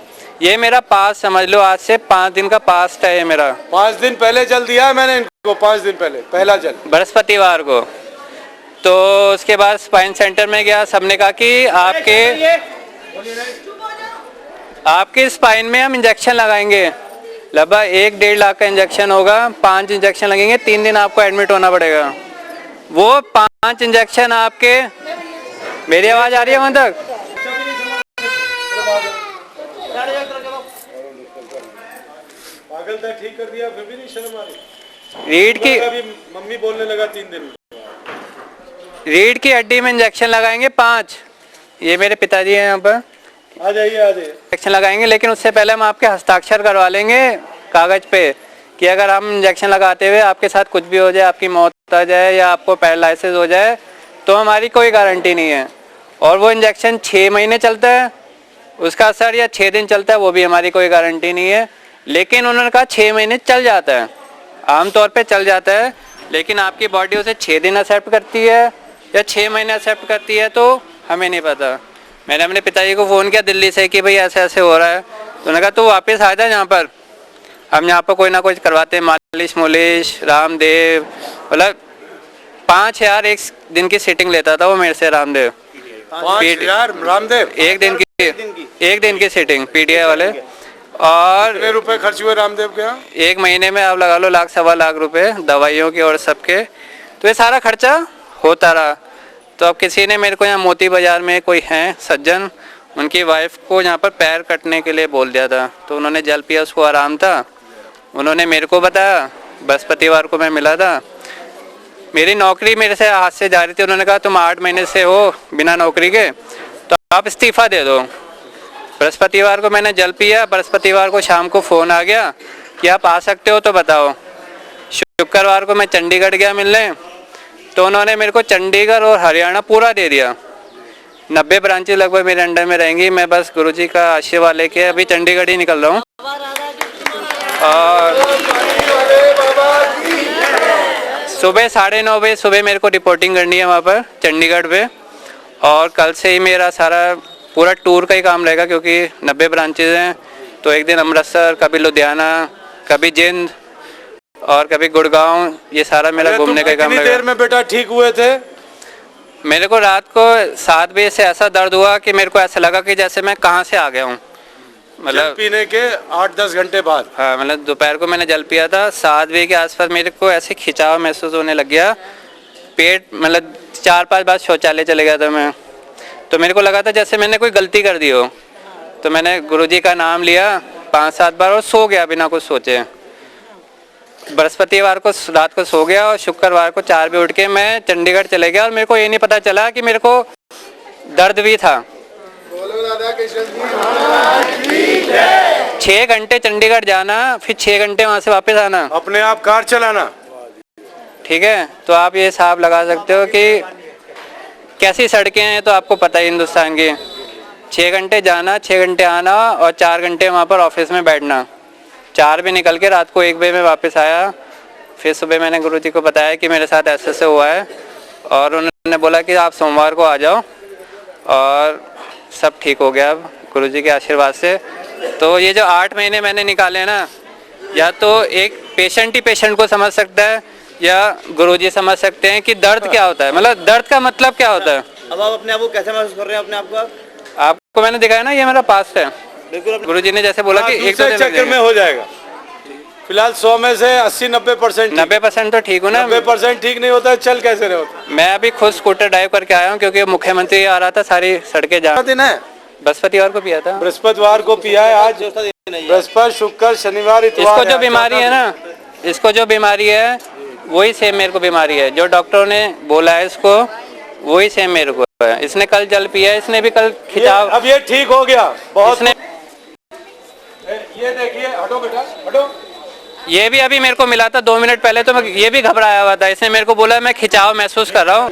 ये मेरा पास समझ लो, आज से 5 दिन का पास्ट है ये मेरा। 5 दिन पहले जल दिया मैंने इनको, 5 दिन पहले पहला जल, बृहस्पतिवार को। तो उसके बाद स्पाइन सेंटर में गया, सबने कहा कि आपके स्पाइन में हम इंजेक्शन लगाएंगे, लगभग 1-1.5 लाख का इंजेक्शन होगा, 5 इंजेक्शन लगेंगे, 3 दिन आपको एडमिट होना पड़ेगा। वो 5 इंजेक्शन आपके, मेरी आवाज आ रही है वहां तक? पागल था, ठीक कर दिया, फिर भी नहीं शर्म आ रही? रीढ़ की, मम्मी बोलने लगा 3 दिन। रीढ़ की हड्डी में इंजेक्शन लगाएंगे 5। ये मेरे पिताजी हैं यहाँ पर, आ जाइए। इंजेक्शन लगाएंगे, लेकिन उससे पहले हम आपके हस्ताक्षर करवा लेंगे कागज पे कि अगर हम इंजेक्शन लगाते हुए आपके साथ कुछ भी हो जाए, आपकी मौत आ जाए या आपको पैरालिसिस हो जाए, तो हमारी कोई गारंटी नहीं है। और वो इंजेक्शन 6 महीने चलता है, उसका असर या 6 दिन चलता है, वो भी हमारी कोई गारंटी नहीं है। लेकिन उन्होंने कहा 6 महीने चल जाता है, आमतौर पे चल जाता है, लेकिन आपकी बॉडी उसे 6 दिन एक्सेप्ट करती है या 6 महीने एक्सेप्ट करती है, तो हमें नहीं पता। मैंने अपने पिताजी को फ़ोन किया दिल्ली से कि भाई ऐसे ऐसे हो रहा है, तो उन्होंने कहा तो वापस आ जाए यहाँ पर, हम यहाँ पर कोई ना कुछ करवाते हैं, मालिश मुलिश, रामदेव, मतलब 5,000 एक दिन की सीटिंग लेता था वो मेरे से रामदेव। 5,000 रामदेव? एक दिन की सीटिंग PTI वाले। और कितने रुपए खर्च हुए रामदेव के यहाँ? 1 महीने में आप लगा लो 1-1.25 लाख रुपए दवाइयों के और सबके, तो ये सारा खर्चा होता रहा। तो अब किसी ने मेरे को यहाँ मोती बाजार में कोई हैं सज्जन, उनकी वाइफ को यहाँ पर पैर कटने के लिए बोल दिया था, तो उन्होंने जल पिया, उसको आराम था। उन्होंने मेरे को बताया, बृहस्पतिवार को मैं मिला था, मेरी नौकरी मेरे से हाथ से जा रही थी। उन्होंने कहा तुम 8 महीने से हो बिना नौकरी के, तो आप इस्तीफ़ा दे दो। बृहस्पतिवार को मैंने जल पिया, बृहस्पतिवार को शाम को फ़ोन आ गया कि आप आ सकते हो तो बताओ। शुक्रवार को मैं चंडीगढ़ गया मिलने, तो उन्होंने मेरे को चंडीगढ़ और हरियाणा पूरा दे दिया। 90 ब्रांचेज लगभग मेरे अंडर में रहेंगी। मैं बस गुरुजी का आशीर्वाद लेके अभी चंडीगढ़ ही निकल रहा हूँ। और सुबह 9:30 बजे सुबह मेरे को रिपोर्टिंग करनी है वहाँ पर चंडीगढ़ पे, और कल से ही मेरा सारा पूरा टूर का ही काम रहेगा, क्योंकि 90 ब्रांचेज हैं। तो एक दिन अमृतसर, कभी लुधियाना, कभी जिंद और कभी गुड़गांव, ये सारा मेरा घूमने का काम रहेगा। कितनी देर में बेटा ठीक हुए थे? मेरे को रात को 7 बजे से ऐसा दर्द हुआ कि मेरे को ऐसा लगा कि जैसे मैं कहाँ से आ गया हूँ, मतलब पीने के 8-10 घंटे बाद। हाँ, मतलब दोपहर को मैंने जल पिया था, 7 बजे के आसपास मेरे को ऐसे खिंचाव महसूस होने लग गया, पेट मतलब 4-5 बार शौचालय चले गया था मैं। तो मेरे को लगा था जैसे मैंने कोई गलती कर दी हो। तो मैंने गुरुजी का नाम लिया 5-7 बार और सो गया बिना कुछ सोचे। बृहस्पतिवार को रात को सो गया और शुक्रवार को 4 बजे उठ के मैं चंडीगढ़ चले गया और मेरे को ये नहीं पता चला कि मेरे को दर्द भी था। 6 घंटे चंडीगढ़ जाना, फिर 6 घंटे वहाँ से वापस आना, अपने आप कार चलाना। ठीक है, तो आप ये हिसाब लगा सकते हो कि कैसी सड़कें हैं, तो आपको पता है हिंदुस्तान की। 6 घंटे जाना, 6 घंटे आना और 4 घंटे वहाँ पर ऑफिस में बैठना। 4 बजे निकल के रात को 1 बजे में वापस आया। फिर सुबह मैंने गुरुजी को बताया कि मेरे साथ ऐसे हुआ है और उन्होंने बोला कि आप सोमवार को आ जाओ और सब ठीक हो गया अब गुरुजी के आशीर्वाद से। तो ये जो 8 महीने मैंने निकाले ना, या तो एक पेशेंट ही पेशेंट को समझ सकता है या गुरुजी समझ सकते हैं कि दर्द क्या होता है, मतलब दर्द का मतलब क्या होता है। अब आप अपने आप को कैसे महसूस कर रहे हैं अपने आप को? आपको मैंने दिखाया ना, ये मेरा पास्ट है। गुरुजी ने जैसे बोला कि एक चक्कर में हो जाएगा। फिलहाल 100 में से 80-90%। 90% तो ठीक हो ना। 90% ठीक नहीं होता है, चल कैसे रहे होता? मैं अभी खुद स्कूटर ड्राइव करके आया हूँ क्योंकि मुख्यमंत्री आ रहा था, सारी सड़कें जाम। दिन है बृहस्पतिवार को पिया था। बृहस्पतिवार को पिया है। आज बृहस्पति, शुक्र, शनिवार, इतवार। इसको जो बीमारी है ना, इसको जो बीमारी है वही सेम मेरे को बीमारी है। जो डॉक्टरों ने बोला है इसको, वही सेम मेरे को है। इसने कल जल पिया, इसने भी कल खिंचाव। अब ये ठीक हो गया बहुत। इसने ये देखिए, हटो बेटा हटो। ये भी अभी मेरे को मिला था 2 मिनट पहले, तो मैं ये भी घबराया हुआ था। इसने मेरे को बोला मैं खिंचाव महसूस कर रहा हूँ।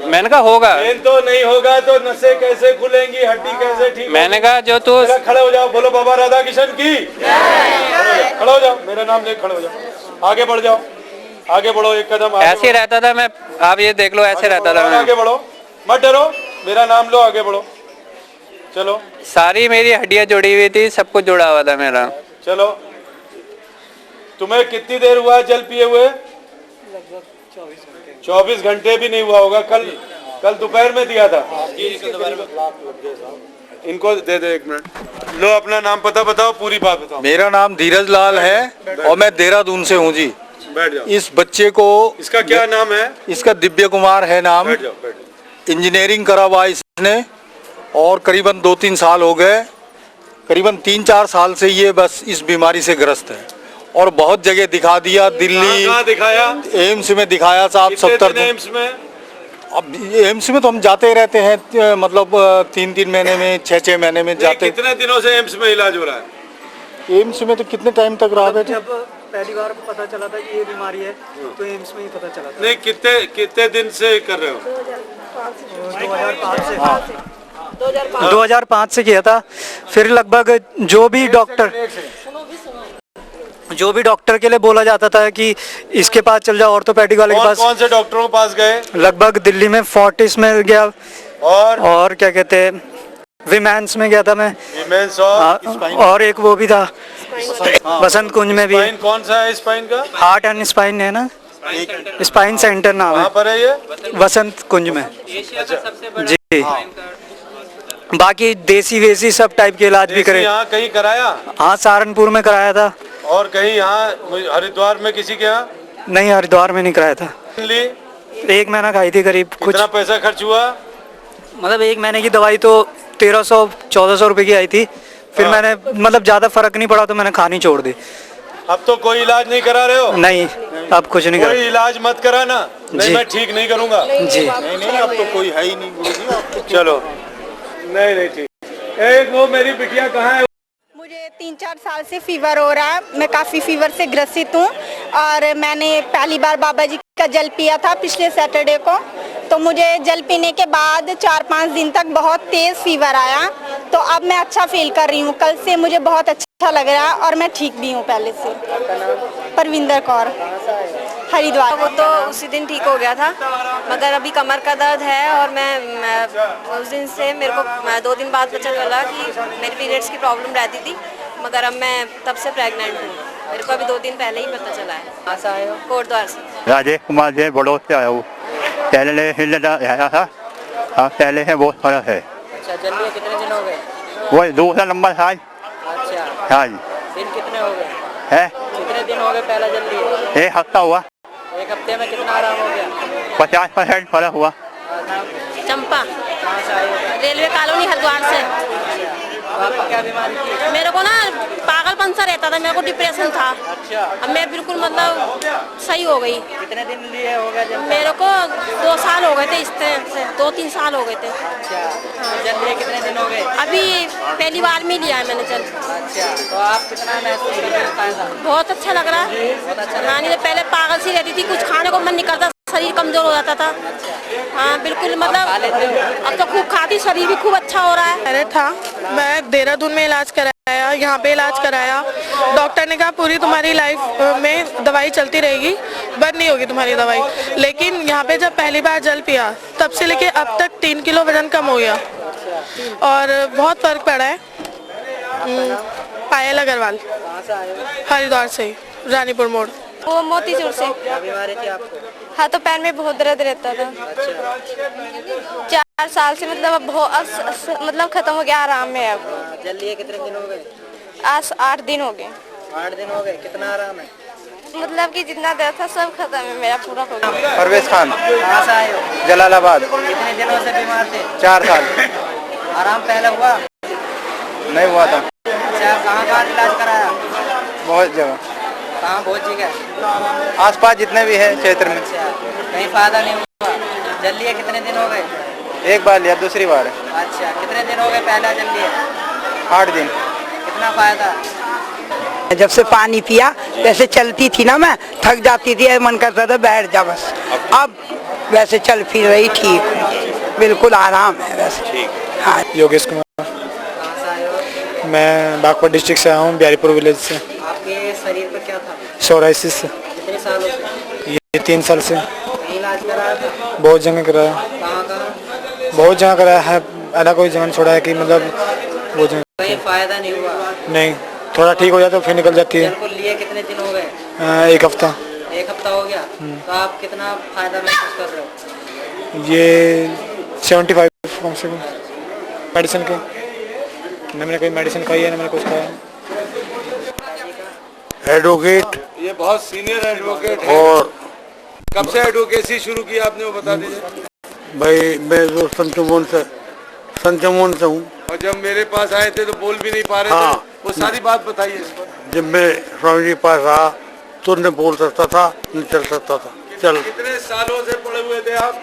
मैंने कहा होगा। पेन तो नहीं होगा तो नसें कैसे खुलेंगी, हड्डी कैसे ठीक? मैंने कहा जो तू खड़े हो जाओ, बोलो बाबा राधा किशन की। खड़े हो जाओ, मेरा नाम ले, खड़े हो जाओ, आगे बढ़ जाओ, आगे बढ़ो, एक कदम आगे। ऐसे ही रहता था मैं, आप ये देख लो, ऐसे रहता था मैं। आगे बढ़ो, मत डरो, मेरा नाम लो, आगे बढ़ो, चलो। सारी मेरी हड्डियां जुड़ी हुई थी, सब कुछ जुड़ा हुआ था मेरा। चलो, तुम्हें कितनी देर हुआ जल पिए हुए? 24 घंटे भी नहीं हुआ होगा। कल दोपहर में दिया था। इनको दे दे 1 मिनट। लो, अपना नाम पता बताओ, पूरी बात बताओ। मेरा नाम धीरज लाल है और मैं देहरादून से हूँ जी। बैठ जाओ। इस बच्चे को, इसका क्या नाम है? इसका दिव्य कुमार है नाम। बैठ जाओ, बैठ जाओ। इंजीनियरिंग करा हुआ इसने और करीबन 2-3 साल हो गए, करीबन 3-4 साल से ये बस इस बीमारी से ग्रस्त है और बहुत जगह दिखा दिया। दिल्ली कहाँ दिखाया? एम्स में दिखाया साहब। 70 दिन एम्स में। अब एम्स में तो हम जाते रहते हैं, मतलब 3-3 महीने में, 6-6 महीने में जाते। कितने दिनों से एम्स में इलाज हो रहा है? एम्स में तो कितने टाइम तक रहा बेटे? जब पहली बार पता चला था कि ये बीमारी है तो एम्स में ही पता चला था। नहीं, कितने दिन से कर रहे हो? 2005 से किया था। फिर लगभग जो भी डॉक्टर के लिए बोला जाता था कि इसके पास चल जाओ, ऑर्थोपेडिक वाले के पास। कौन से डॉक्टरों के पास गए? लगभग दिल्ली में फोर्टिस में गया और क्या कहते हैं, विमेंस में गया था मैं। विमेंस और एक वो भी था बसंत कुंज में भी। स्पाइन कौन सा है? स्पाइन का हार्ट एंड स्पाइन है ना, स्पाइन सेंटर नाम है। कहाँ पर है ये? बसंत कुंज में जी। बाकी देसी वेसी सब टाइप के इलाज भी करे। यहाँ कहीं कराया? हाँ, सहारनपुर में कराया था। और कहीं यहाँ हरिद्वार में किसी के यहाँ? नहीं, हरिद्वार में नहीं कराया था। 1 महीना खाई थी करीब। कितना पैसा खर्च हुआ? मतलब 1 महीने की दवाई तो 1300-1400 रुपए की आई थी। फिर मैंने, मतलब ज्यादा फर्क नहीं पड़ा तो मैंने खानी छोड़ दी। अब तो कोई इलाज नहीं करा रहे हो? नहीं, अब कुछ नहीं कोई इलाज मत कराना, नहीं मैं ठीक नहीं करूँगा जी। नहीं, अब तो कोई है ही नहीं गुरुजी। चलो, नहीं ठीक। एक वो मेरी बिटिया कहाँ है? मुझे 3-4 साल से फीवर हो रहा है। मैं काफ़ी फीवर से ग्रसित हूँ और मैंने पहली बार बाबा जी का जल पिया था पिछले सैटरडे को। तो मुझे जल पीने के बाद 4-5 दिन तक बहुत तेज़ फीवर आया। तो अब मैं अच्छा फील कर रही हूँ। कल से मुझे बहुत अच्छा लग रहा है और मैं ठीक भी हूँ पहले से। परविंदर कौर, हरिद्वार। वो तो उसी दिन ठीक हो गया था, मगर अभी कमर का दर्द है और मैं उस दिन से मेरे को 2 दिन बाद पता चला कि मेरी पीरियड्स की प्रॉब्लम रहती थी, मगर अब मैं तब से प्रेग्नेंट हूँ। मेरे को अभी 2 दिन पहले ही पता चला है। कहाँ से आए हो? कोटद्वार से। राजेश कुमार जी, बड़ौद से आया हूँ। पहले आया था, पहले से बहुत फर्क है। अच्छा, जल लिए कितने दिन हो गए? वही 2 नंबर था। अच्छा, हाँ जी। दिन कितने हो गए? है कितने दिन हो गए पहला जल लिए? 1 हफ्ता हुआ। 1 हफ्ते में कितना आराम हो गया? 50% फर्क हुआ। चंपा, कहाँ से आए हो? रेलवे कॉलोनी हरिद्वार से। आपको क्या बीमारी थी? मेरे को ना पागलपन सा रहता था, मेरे को डिप्रेशन था। अच्छा। अब मैं बिल्कुल मतलब सही हो गई। कितने दिन लिए हो गया जल? मेरे को 2 साल हो गए थे, इस तरह से 2-3 साल हो गए थे। अच्छा। जल लिए कितने दिन हो गए? अभी पहली बार में लिया है मैंने जल। अच्छा, तो आप कितना महसूस कर रहे हो फायदा? बहुत अच्छा लग रहा है। बहुत अच्छा हाँ, नहीं तो पहले पागल सी रहती थी, कुछ खाने को मन नहीं करता, शरीर कमजोर हो जाता था। हाँ बिल्कुल, मतलब अब तो खूब खाती, शरीर भी खूब अच्छा हो रहा है। पहले था, मैं देहरादून में इलाज कराया, यहाँ पे इलाज कराया। डॉक्टर ने कहा पूरी तुम्हारी लाइफ में दवाई चलती रहेगी, बंद नहीं होगी तुम्हारी दवाई। लेकिन यहाँ पे जब पहली बार जल पिया, तब से लेके अब तक 3 किलो वजन कम हो गया और बहुत फर्क पड़ा है। पायल अग्रवाल, हरिद्वार से, रानीपुर मोड़। वो मोतीचूर से। क्या बीमारी थी आपको? हाँ, तो पैर में बहुत दर्द रहता था। अच्छा। 4 साल से मतलब अब मतलब खत्म हो गया, आराम में अब। जल लिए कितने दिन हो गए? आज 8 दिन हो गए। 8 दिन हो गए। कितना आराम है? मतलब कि जितना दर्द था सब खत्म है, मेरा पूरा हो गया। परवेज खान, कहाँ से आए हो? जलालाबाद। कितने दिनों से बीमार थे? 4 साल। आराम पहले हुआ? नहीं हुआ था। अच्छा, कहाँ इलाज कराया? बहुत जगह, कहाँ बहुत जगह? आसपास जितने भी है क्षेत्र में। अच्छा, कहीं फायदा नहीं हुआ? जल लिए कितने दिन हो गए? एक बार लिया, दूसरी बार है। अच्छा, कितने दिन हो गए पहले जल लिए? 8 दिन। कितना फायदा? जब से पानी पिया, वैसे चलती थी ना, मैं थक जाती थी, मन करता था बैठ जा बस। अब वैसे चल फिर रही, ठीक हूँ, बिल्कुल आराम है वैसे। ठीक। हाँ। योगेश कुमार, कहाँ से आए हो? मैं बागपत डिस्ट्रिक्ट से आया हूँ, बिहारीपुर विलेज से। आपके शरीर पर क्या था? सोराइसिस से। कितने सालों से? ये 3 साल से। कहीं इलाज कराया था? बहुत जगह कराया। कहाँ कहाँ? बहुत जगह कराया है, अलग कोई जगह छोड़ा है कि मतलब वो जगह कहीं फायदा नहीं हुआ? नहीं, थोड़ा ठीक हो जाता तो फिर निकल जाती है। जल को लिए कितने दिन हो गए? 1 हफ्ता। 1 हफ्ता हो गया। तो आप कितना फायदा महसूस कर रहे हो? ये 75 कम से कम। मेडिसिन के न मैंने कोई मेडिसिन खाई है, न मैंने कुछ खाया है। एडवोकेट, ये बहुत सीनियर एडवोकेट है। और कब से एडवोकेसी शुरू की आपने, वो बता दीजिए। भाई मैं जो संचमोहन से हूँ। और जब मेरे पास आए थे तो बोल भी नहीं पा रहे थे, वो सारी बात बताइए। जब मैं स्वामी जी पास रहा तो न बोल सकता था, न चल सकता था। कितने सालों से पड़े हुए थे आप?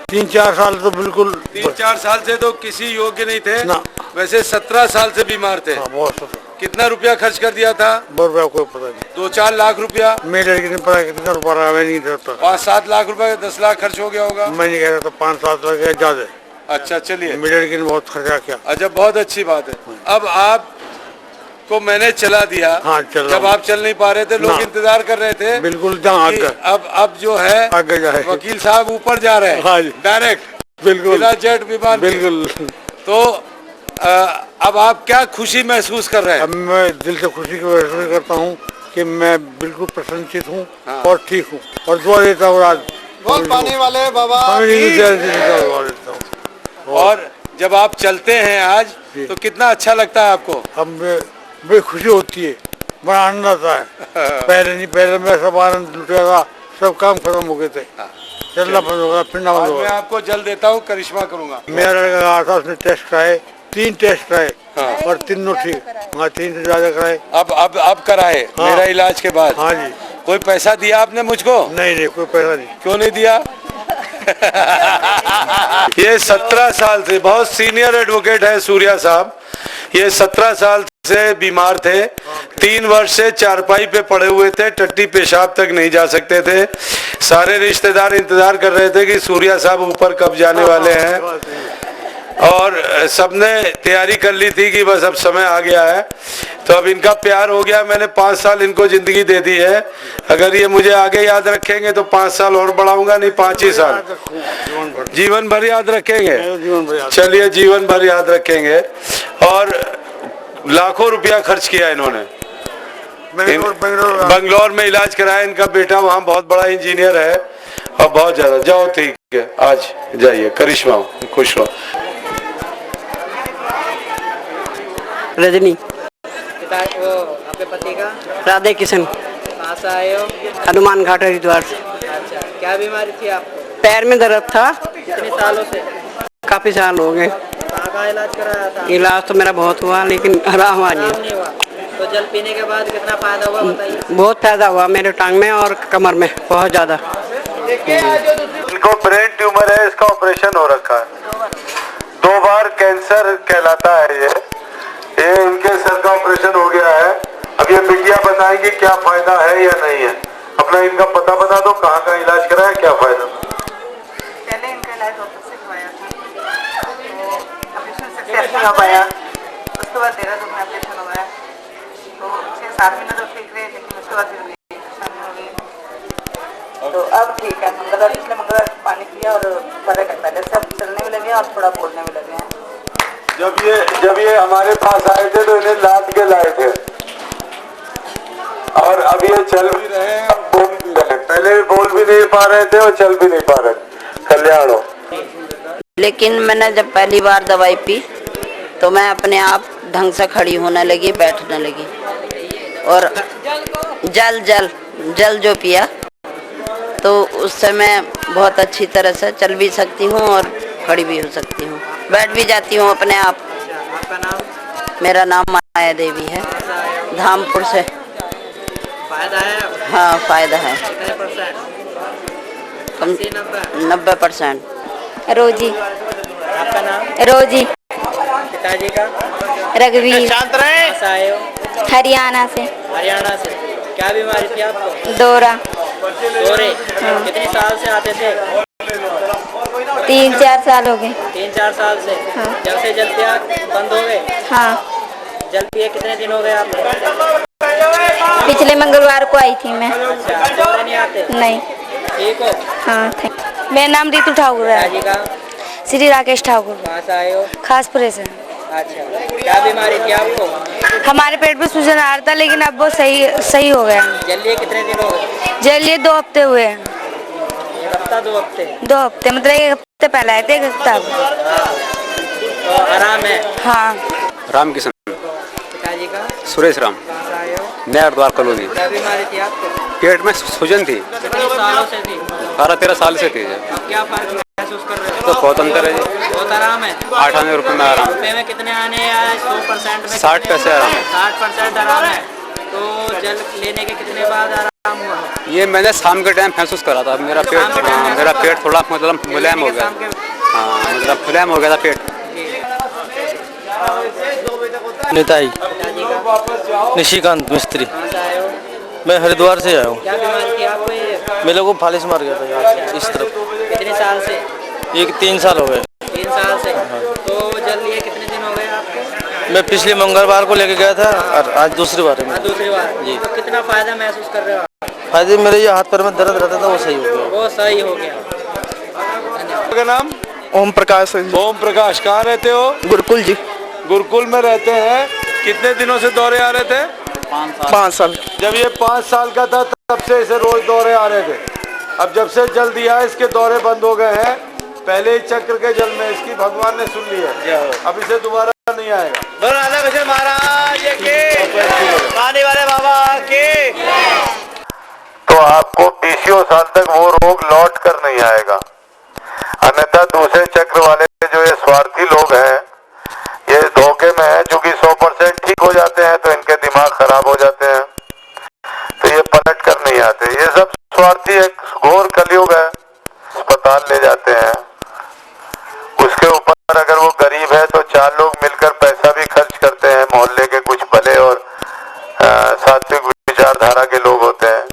3-4 साल तो बिल्कुल। 3-4 साल से तो किसी योग्य नहीं थे ना। वैसे 17 साल से बीमार थे। बहुत। कितना रुपया खर्च कर दिया था? बहुत रुपया कोई पता नहीं। 2-4 लाख रुपया। मेरे लड़के ने पता कितना रुपया रहा, मैं नहीं देता। 5-7 लाख रुपया, 10 लाख खर्च हो गया होगा। मैं नहीं कह रहा था 5-7 लाख ज्यादा। अच्छा, चलिए। मेरे लड़के ने बहुत खर्चा किया। अच्छा, बहुत अच्छी बात है। अब आप को मैंने चला दिया। हाँ, चला। जब आप चल नहीं पा रहे थे, लोग इंतजार कर रहे थे। बिल्कुल, जहाँ आगे। अब जो है आगे जाए। वकील साहब ऊपर जा रहे हैं। हाँ जी, डायरेक्ट, बिल्कुल, बिना जेट विमान। बिल्कुल। तो अब आप क्या खुशी महसूस कर रहे हैं? अब मैं दिल से खुशी की महसूस करता हूँ कि मैं बिल्कुल प्रसन्नचित हूँ। हाँ। और ठीक हूँ, और दुआ देता हूँ आज बोल पानी वाले बाबा। और जब आप चलते हैं आज तो कितना अच्छा लगता है आपको? अब बड़ी खुशी होती है, बड़ा आनंद आता है। पहले मैं सब आनंद लुटा था, सब काम खत्म हो गए थे, चलना बंद हो गया, फिरना बंद हो गया। मैं आपको जल देता हूँ, करिश्मा करूँगा। मेरा लड़का आया था, उसने टेस्ट कराए, 3 टेस्ट कराए। हाँ। और तीनों ठीक। हाँ, 3 से ज्यादा कराए। अब कराए। हाँ। मेरा इलाज के बाद। हाँ जी। कोई पैसा दिया आपने मुझको? नहीं, कोई पैसा नहीं। क्यों नहीं दिया? ये 17 साल से, बहुत सीनियर एडवोकेट है सूर्या साहब। ये 17 साल से बीमार थे। 3 वर्ष से चारपाई पे पड़े हुए थे, टट्टी पेशाब तक नहीं जा सकते थे। सारे रिश्तेदार इंतजार कर रहे थे कि सूर्या साहब ऊपर कब जाने वाले हैं, और सबने तैयारी कर ली थी कि बस अब समय आ गया है। तो अब इनका प्यार हो गया। मैंने 5 साल इनको जिंदगी दे दी है। अगर ये मुझे आगे याद रखेंगे तो 5 साल और बढ़ाऊंगा, नहीं 5 ही साल। जीवन भर याद रखेंगे। चलिए, जीवन भर याद रखेंगे। और लाखों रुपया खर्च किया इन्होंने। बंगलौर में इलाज कराया। इनका बेटा वहाँ बहुत बड़ा इंजीनियर है और बहुत ज्यादा। जाओ, ठीक है, आज जाइए। करिश्मा, खुश रहो। रजनी। वो आपके पति का? राधे किशन। कहाँ से आए हो? हनुमान घाट, हरिद्वार से। अच्छा, क्या बीमारी थी आपको? पैर में दर्द था। कितने सालों से? काफी साल हो गए। कहाँ कहाँ इलाज कराया था? इलाज तो मेरा बहुत हुआ लेकिन आराम हुआ नहीं। नहीं हुआ। तो जल पीने के बाद कितना फायदा हुआ बताइए? बहुत फायदा हुआ मेरे टांग में और कमर में, बहुत ज़्यादा। इनको ब्रेन ट्यूमर है, इसका ऑपरेशन हो रखा है, 2 बार कैंसर कहलाता है ये इनके सर का ऑपरेशन हो गया है। अब ये बिटिया बताएंगे क्या फायदा है या नहीं है। अपना इनका पता बता दो, कहाँ का इलाज कराया, क्या फायदा। पहले इनका इलाज डॉक्टर से करवाया था, तो ऑपरेशन सक्सेस नहीं हो पाया। उसके बाद देहरादून में ऑपरेशन हो गया, तो 6-7 महीने तो ठीक रहे, लेकिन उसके बाद फिर परेशानी हो गई। तो अब ठीक है, पिछले मंगलवार पानी पिया और फर्क है। पहले से अब चलने में लगे और थोड़ा बोलने में लगे हैं। जब ये हमारे पास आए थे तो इन्हें लाद के लाए थे, और अब ये चल भी रहे हैं और बोल भी रहे हैं। पहले बोल भी नहीं पा रहे थे और चल भी नहीं पा रहे। कल्याण हो। लेकिन मैंने जब पहली बार दवाई पी तो मैं अपने आप ढंग से खड़ी होने लगी, बैठने लगी, और जल जो पिया तो उससे मैं बहुत अच्छी तरह से चल भी सकती हूँ और खड़ी भी हो सकती हूँ, बैठ भी जाती हूँ अपने आप। आपका नाम? मेरा नाम माया देवी है, धामपुर से। फायदा है? हाँ, फायदा है। कितने परसेंट? 90%। रोजी। आपका नाम? रोजी। पिताजी का? रघुवीर। शांत रहे। कहाँ से आए हो? हरियाणा से। हरियाणा से। क्या बीमारी थी आपको? दौरा। दौरे? कितने साल से आते थे? 3-4 साल हो गए। 3-4 साल से? हाँ। जब से जल पिया बंद हो गए? हाँ। जल पिए कितने दिन हो गए आपको? पिछले मंगलवार को आई थी मैं। अच्छा, दौरे नहीं आते? नहीं। ठीक हो? हाँ, मेरा नाम रितु ठाकुर है। पिताजी का? श्री राकेश ठाकुर। कहाँ से आए हो? खासपुरे से। अच्छा, क्या बीमारी थी आपको? हमारे पेट में सूजन आ रहा था, लेकिन अब वो सही हो गया। जल्दी कितने दिन हो गए? जल्दी 2 हफ्ते हुए हैं। 1 हफ्ता 2 हफ्ते? 2 हफ्ते मतलब 1 हफ्ते पहले आए थे, 1 हफ्ता। तो आराम है? हाँ। राम किशन। पिताजी का? सुरेश राम। कहाँ से आए हो? नहरद्वार कॉलोनी। क्या बीमारी थी आपको? पेट में सूजन थी। कितने सालों से थी? 12-13 साल से थी। अब क्या फर्क महसूस कर रहे हो? तो बहुत अंतर है जी। बहुत आराम है? 8 आने रुपये में आराम। रुपये में कितने आने आए? 100% में 60 पैसे आराम। 60% आराम है। तो जल लेने के कितने बाद आराम हुआ? ये मैंने शाम के टाइम महसूस करा था। मेरा पेट थोड़ा मतलब मुलायम हो गया। हाँ, मतलब मुलायम हो गया था पेट। निताई। निशिकांत मिस्त्री। कहाँ से आए हो? मैं हरिद्वार से आया हूँ। क्या बीमारी थी आपको ये? मेरे को फालिश मार गया था यार, इस तरफ। कितने साल से? ये 3 साल हो गए। 3 साल से? तो जल लिए कितने दिन हो गए आपको? मैं पिछले मंगलवार को लेके गया था और आज दूसरी बार है। दूसरी बार जी। तो कितना फायदा महसूस कर रहे हो आप? फायदे मेरे ये हाथ पैर में दर्द रहता था, वो सही हो गया। वो सही हो गया। आपका नाम? ओम प्रकाश। ओम प्रकाश। कहाँ रहते हो? गुरुकुल जी। गुरुकुल में रहते हैं। कितने दिनों से दौरे आ रहे थे? 5 साल। जब ये 5 साल का था तब से इसे रोज दौरे आ रहे थे। अब जब से जल दिया इसके दौरे बंद हो गए हैं। पहले ही चक्र के जल में इसकी भगवान ने सुन ली है, अब इसे दोबारा नहीं आएगा। राधा कृष्ण महाराज के, गाने वाले बाबा के। तो आपको 20 साल तक वो रोग लौट कर नहीं आएगा। अन्यथा दूसरे चक्र वाले जो ये स्वार्थी लोग हैं, ये धोखे में है। चूंकि 100% ठीक हो जाते हैं तो इनके दिमाग खराब हो जाते हैं, तो ये पलट कर नहीं आते। ये सब स्वार्थी एक घोर कलयुग है। अस्पताल ले जाते हैं, उसके ऊपर अगर वो गरीब है तो 4 लोग मिलकर पैसा भी खर्च करते हैं। मोहल्ले के कुछ भले और सात्विक विचारधारा के लोग होते हैं।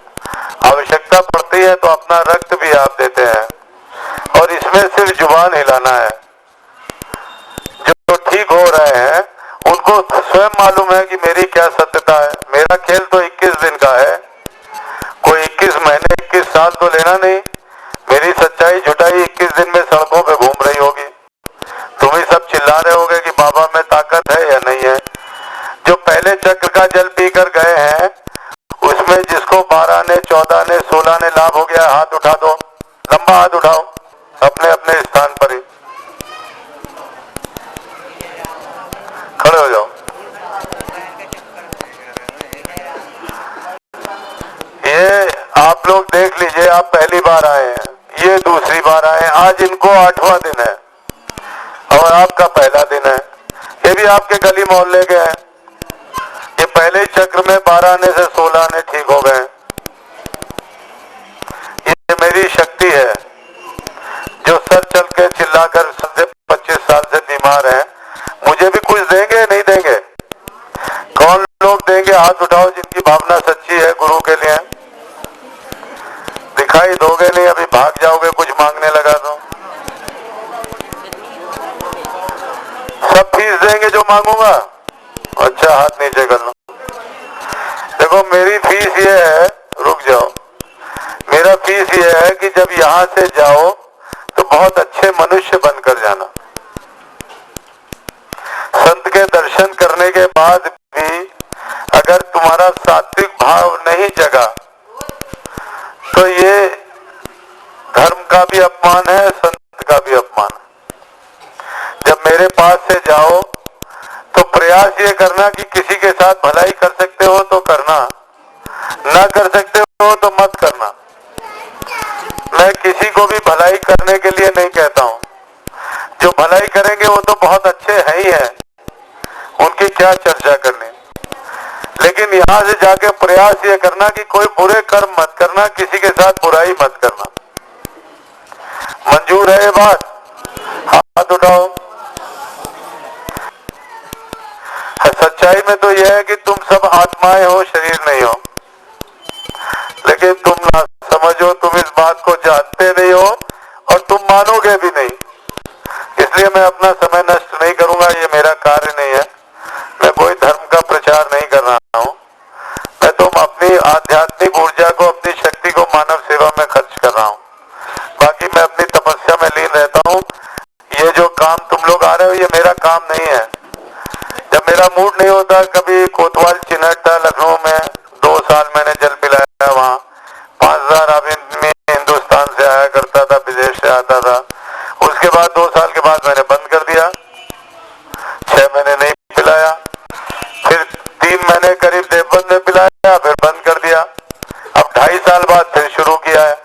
आवश्यकता पड़ती है तो अपना रक्त भी आप देते हैं, और इसमें सिर्फ जुबान हिलाना है। जो ठीक हो रहे हैं उनको स्वयं मालूम है कि मेरी क्या सत्यता है। मेरा खेल तो 21 दिन का है, कोई 21 महीने 21 साल तो लेना नहीं। मेरी सच्चाई झुटाई 21 दिन में सड़कों पे घूम रही होगी। तुम ही सब चिल्ला रहे होगे कि बाबा में ताकत है या नहीं है। जो पहले चक्र का जल पीकर गए हैं उसमें जिसको 12 ने 14 ने 16 ने लाभ हो गया, हाथ उठा दो। लंबा हाथ उठाओ अपने अपने स्थान पर ही खड़े हो जाओ। ये आप लोग देख लीजिए, आप पहली बार आए हैं, ये दूसरी बार आए हैं। आज इनको 8वां दिन है और आपका पहला दिन है। आपके गली मोहल्ले के हैं, ये पहले ही चक्र में 12 आने से 16 आने ठीक हो गए। ये मेरी शक्ति है, जो सर चल के चिल्लाकर 25 साल से बीमार है। मुझे भी कुछ देंगे नहीं देंगे? कौन लोग देंगे? हाथ उठाओ जिनकी भावना सच्ची है गुरु के लिए। दिखाई दोगे नहीं, अभी भाग जाओगे कुछ मांगने लगा तो। सब फीस देंगे जो मांगूंगा? अच्छा, हाथ नीचे कर लो। देखो मेरी फीस ये है, रुक जाओ, मेरा फीस ये है कि जब यहाँ से जाओ तो बहुत अच्छे मनुष्य बनकर जाना। संत के दर्शन करने के बाद भी अगर तुम्हारा सात्विक भाव नहीं जगा तो ये धर्म का भी अपमान है, संत का भी अपमान है। जब मेरे पास से जाओ तो प्रयास ये करना कि किसी के साथ भलाई कर सकते हो तो करना, ना कर सकते हो तो मत करना। मैं किसी को भी भलाई करने के लिए नहीं कहता हूं। जो भलाई करेंगे वो तो बहुत अच्छे हैं ही है, उनकी क्या चर्चा करनी। लेकिन यहाँ से जाके प्रयास ये करना कि कोई बुरे कर्म मत करना, किसी के साथ बुराई मत करना। मंजूर है ये बात? हाथ उठाओ। सच्चाई में तो यह है कि तुम सब आत्माएं हो, शरीर नहीं हो। लेकिन तुम ना समझो, तुम इस बात को जानते नहीं हो और तुम मानोगे भी नहीं। इसलिए मैं अपना समय नष्ट नहीं करूंगा, ये मेरा कार्य नहीं है। मैं कोई धर्म का प्रचार नहीं कर रहा हूं। मैं तुम अपनी आध्यात्मिक ऊर्जा को, अपनी शक्ति को मानव सेवा में खर्च कर रहा हूं। बाकी मैं अपनी तपस्या में लीन रहता हूं। ये जो काम तुम लोग आ रहे हो ये मेरा काम नहीं है। जब मेरा मूड नहीं होता, कभी कोतवाल चिन्हट था लखनऊ में, 2 साल मैंने जल पिलाया वहां। 5000 आदमी हिंदुस्तान से आया करता था, विदेश से आता था। उसके बाद 2 साल के बाद मैंने बंद कर दिया, 6 महीने नहीं पिलाया। फिर 3 महीने करीब देवबंद में पिलाया, फिर बंद कर दिया। अब 2.5 साल बाद फिर शुरू किया है।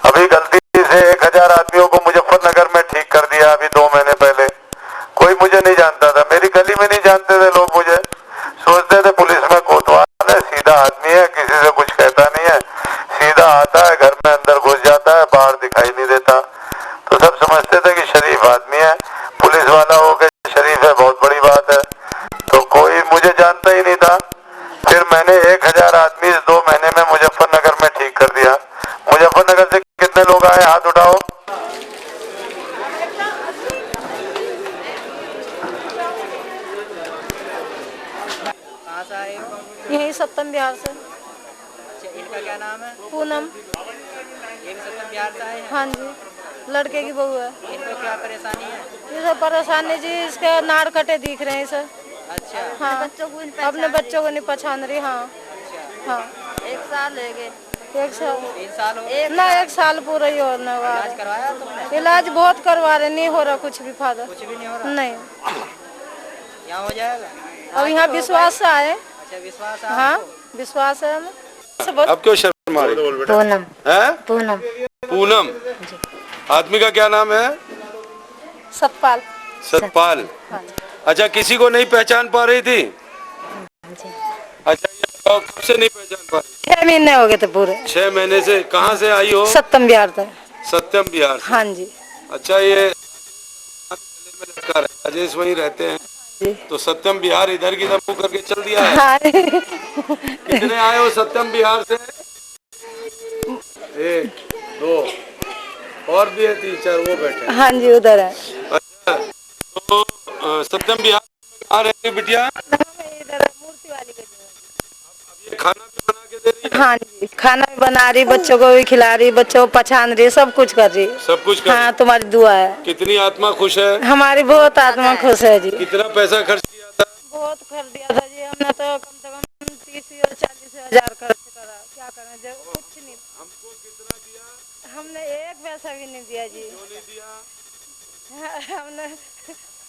अभी गलती से 1000 आदमियों को मुजफ्फरनगर में ठीक कर दिया, अभी 2 महीने पहले। कोई मुझे नहीं जानता था, मेरी गली में नहीं जानते थे लोग मुझे। सोचते थे पुलिस में कोतवाल है, सीधा आदमी है, किसी से कुछ कहता नहीं है, सीधा आता है, घर में अंदर घुस जाता है, बाहर दिखाई नहीं देता। तो सब समझते थे कि शरीफ आदमी है, पुलिस वाला होकर शरीफ है, बहुत बड़ी बात है। तो कोई मुझे जानता ही नहीं था। फिर मैंने 1000 आदमी इस 2 महीने में मुजफ्फरनगर में ठीक कर दिया। मुजफ्फरनगर से कितने लोग आए? हाथ उठाओ। यही सप्तम बिहार से। इनका क्या नाम है? पूनम। ये भी सप्तम बिहार से आए हैं? हाँ जी, लड़के की बहू है। इनको क्या परेशानी है? ये सब परेशानी जी, इसके नाड़ कटे दिख रहे हैं सर। अच्छा। हाँ, अपने बच्चों को नहीं पहचान रही। हाँ हाँ, 1 साल हो गए। 1 साल 3 साल हो ना, 1 साल पूरा ही होने वाला। इलाज करवाया तुमने? इलाज बहुत करवा रहे, नहीं हो रहा कुछ भी फायदा। कुछ भी नहीं हो रहा? नहीं, यहाँ हो जाएगा? अब यहाँ विश्वास से आए। अच्छा, विश्वास है? हाँ, विश्वास है हमें। अब क्यों शर्मा रही? पूनम। है? पूनम। पूनम। आदमी का क्या नाम है? सतपाल। सतपाल। अच्छा, किसी को नहीं पहचान पा रही थी? अच्छा, ये कब से नहीं पहचान पा रही? 6 महीने हो गए थे पूरे। 6 महीने से। कहाँ से आई हो? सप्तम बिहार से। सत्यम बिहार से। हाँ जी। अच्छा, ये लड़का राजेश वहीं रहते हैं तो सत्यम बिहार इधर की तरफ करके चल दिया है। हाँ। कितने आए हो सत्यम बिहार से? 1 2 और भी है, 3 4 वो बैठे। हाँ जी, उधर है। अच्छा, तो सत्यम बिहार कहाँ रहती बिटिया? इधर मूर्ति वाली गली में। अब ये खाना भी बना के दे रही है? हाँ जी, खाना भी बना रही, बच्चों को भी खिला रही, बच्चों को पहचान रही, सब कुछ कर रही। सब कुछ कर। हाँ, तुम्हारी दुआ है। कितनी आत्मा खुश है? हमारी बहुत आत्मा खुश है जी। कितना पैसा खर्च किया था? बहुत खर्च दिया था जी हमने, तो कम से कम 30 और 40 हजार खर्च करा। क्या करें जब कुछ नहीं। हमको कितना दिया? हमने 1 पैसा भी नहीं दिया जी। क्यों नहीं दिया? हमने।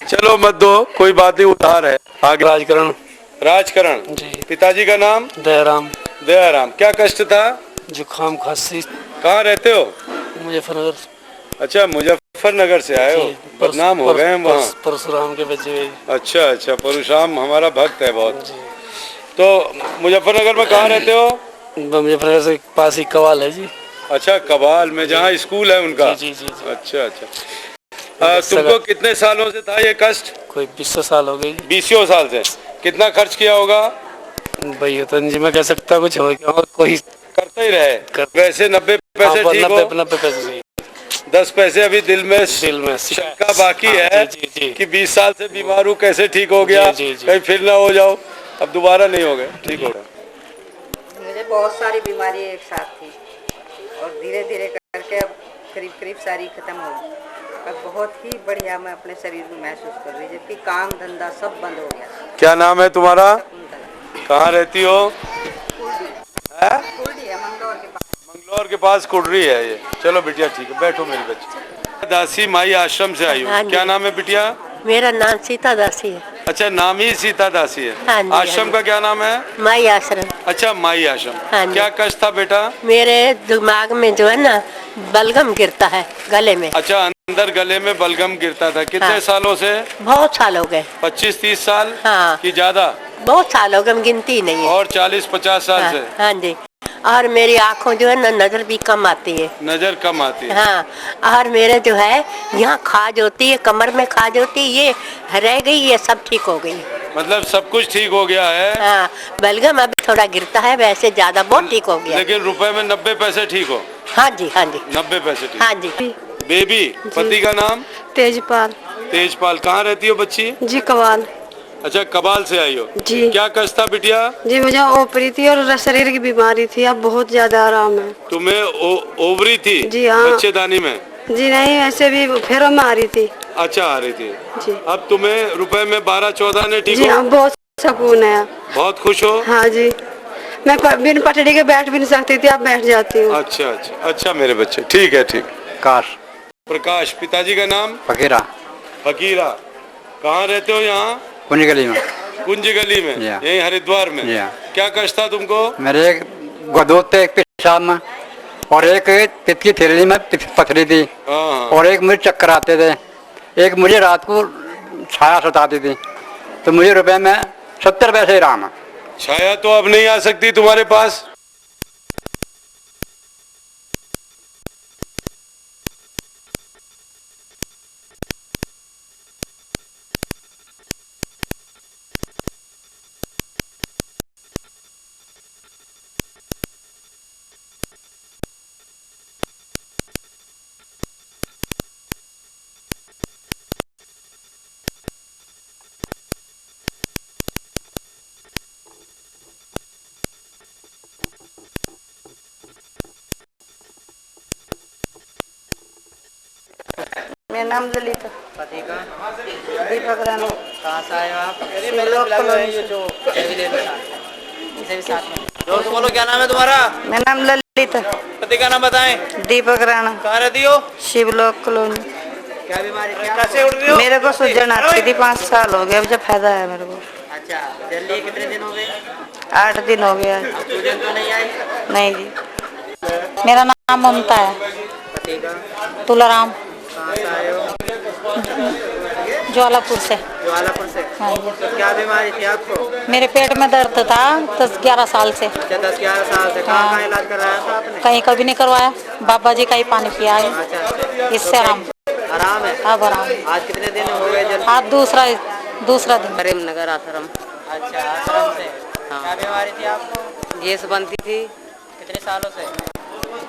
चलो मत दो, कोई बात नहीं, उधार है। आगे राजकरण। राजकरण जी। पिताजी का नाम? दयाराम। दयाराम। क्या कष्ट था? जुकाम खांसी। कहाँ रहते हो? मुजफ्फरनगर। अच्छा, मुजफ्फरनगर से आए हो, बदनाम हो गए हैं वहाँ। परशुराम के बच्चे। अच्छा अच्छा, परशुराम हमारा भक्त है बहुत। तो मुजफ्फरनगर में कहाँ रहते हो? मुजफ्फरनगर से पास ही कवाल है जी। अच्छा, कबाल में, जहाँ स्कूल है उनका। जी जी जी। अच्छा अच्छा। तुमको कितने सालों से था ये कष्ट? कोई 20 साल हो गए। 20 साल से। कितना खर्च किया होगा? भाई तो जी मैं कह सकता कुछ हो गया, कोई करता ही रहे। वैसे 90 पैसे ठीक हो? 90 पैसे। 10 पैसे अभी दिल में शंका बाकी है कि 20 साल से बीमार हूँ, कैसे ठीक हो गया, कहीं फिर ना हो जाओ। अब दोबारा नहीं हो गए, ठीक हो गया। मुझे बहुत सारी बीमारी एक साथ थी और धीरे धीरे करके अब करीब करीब सारी खत्म हो गई। अब बहुत ही बढ़िया मैं अपने शरीर में महसूस कर रही, जबकि काम धंधा सब बंद हो गया। क्या नाम है तुम्हारा? कहाँ रहती हो? मंगलौर के पास कुर्री है ये। चलो बिटिया ठीक है, बैठो मेरी बच्ची। दासी माई आश्रम से आई हो। क्या नाम है बिटिया? मेरा नाम सीता दासी है। अच्छा, नाम ही सीता दासी है। हाँ जी, आश्रम का क्या नाम है? माई आश्रम। अच्छा, माई आश्रम। हाँ जी। क्या कष्ट था बेटा? मेरे दिमाग में जो है ना बलगम गिरता है गले में। अच्छा, अंदर गले में बलगम गिरता था। कितने हाँ। सालों से? बहुत साल हो गए। 25-30 साल? हाँ। कि ज्यादा? बहुत साल हो गए, गिनती नहीं है। और 40-50 साल हाँ, से? हाँ जी। और मेरी आँखों जो है ना नजर भी कम आती है। नजर कम आती है। हाँ, और मेरे जो है यहाँ खाज होती है, कमर में खाज होती है, ये रह गई, ये सब ठीक हो गई। मतलब सब कुछ ठीक हो गया है? हाँ, बलगम अभी थोड़ा गिरता है, वैसे ज्यादा बहुत ठीक हो गया। लेकिन रुपए में 90 पैसे ठीक हो? हाँ जी, हाँ जी। 90 पैसे ठीक? हाँ जी। बेबी, पति का नाम? तेजपाल। तेजपाल। कहाँ रहती हो बच्ची? जी कवाल। अच्छा, कबाल से आई हो। जी। क्या कष्ट था बिटिया? जी मुझे ओपरी थी और शरीर की बीमारी थी, अब बहुत ज्यादा आराम है। तुम्हें ओवरी थी? जी हाँ। बच्चेदानी में? जी नहीं, ऐसे भी फेरों में आ रही थी। अच्छा, आ रही थी। जी। अब तुम्हें रुपए में 12-14 ने ठीक जी हो? हाँ, बहुत सुकून है। बहुत खुश हो? हाँ जी, मैं बिन पटड़ी के बैठ भी नहीं सकती थी, अब बैठ जाती हूँ। अच्छा अच्छा अच्छा मेरे बच्चे, ठीक है ठीक। प्रकाश। प्रकाश। पिताजी का नाम? फकीरा। फकीरा। कहाँ रहते हो? यहाँ कुंज गली में। कुंज गली में? यही हरिद्वार में? क्या कष्ट था तुमको? मेरे एक गदोद थे, एक पेशाब में, और एक पित्त की थैली में पथरी थी, और एक मुझे चक्कर आते थे, एक मुझे रात को छाया सताती थी। तो मुझे रुपए में 70 पैसे आराम है। छाया तो अब नहीं आ सकती तुम्हारे पास? मेरा नाम ललिता। पति का? दीपक राणा। कहाँ से आए हो आप? जोर से बोलो, क्या नाम है तुम्हारा? मेरा नाम ललिता। पति का नाम बताएं। दीपक राणा। कहाँ रहती हो? शिवलोक कॉलोनी। क्या बीमारी थी? कैसे उठ रही हो? मेरे को सूजन आती थी, 5 साल हो गए, अब जब फायदा है मेरे को। अच्छा, जल्दी कितने दिन हो गए? 8 दिन हो गया। सूजन तो नहीं आई? नहीं जी। मेरा नाम ममता है। पति का? तुलाराम। कहाँ से आए हो? ज्वालापुर से। ज्वालापुर से? हाँ जी। तो क्या बीमारी थी आपको? मेरे पेट में दर्द था 10-11 साल से। अच्छा, 10-11 साल से। कहाँ इलाज कराया था आपने? कहीं कभी नहीं करवाया, बाबा जी का ही पानी पिया है। अच्छा, इससे आराम आराम है? अब आराम। आज कितने दिन हो गए? जल्दी? आज दूसरा दिन। प्रेमनगर आश्रम। अच्छा, आश्रम से। हाँ। क्या बीमारी थी आपको? गैस बनती थी। कितने सालों से?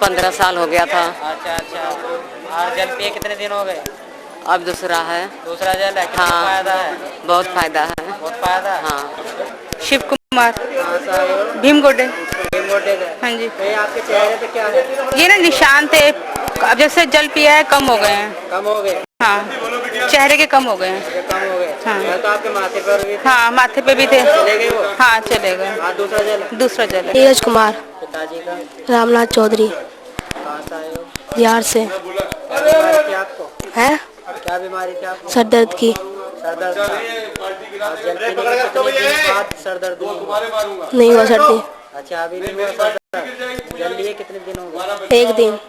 15 साल हो गया था। अच्छा अच्छा। और जल पिए कितने दिन हो गए? अब दूसरा है। दूसरा जल है? कितना फायदा है? बहुत फायदा है। बहुत फायदा है? हाँ। शिव कुमार। कहाँ से आए हो? भीमगोडे। भीमगोडे से? हाँ जी। तो ये आपके चेहरे पे क्या है? ये ना निशान थे, अब जैसे जल पिया है कम हो गए हैं। कम हो गए? हाँ, चेहरे के कम हो गए हैं। कम हो गए? हाँ। तो आपके माथे पर भी? हाँ, माथे पे भी थे। चले गए वो? हाँ, चले गए। आज दूसरा जल? दूसरा जल है। नीरज कुमार। पिताजी का? रामनाथ चौधरी। कहाँ से आए हो? बिहार से। क्या बीमारी थी आपको? है क्या बीमारी थी आपको? सर दर्द की। सर दर्द था? और जल पीने के कितने दिन बाद सर दर्द हुआ? नहीं हुआ सर्दी। अच्छा, अभी नहीं हुआ सर दर्द? जल लिए कितने दिन हो गए? 1 दिन।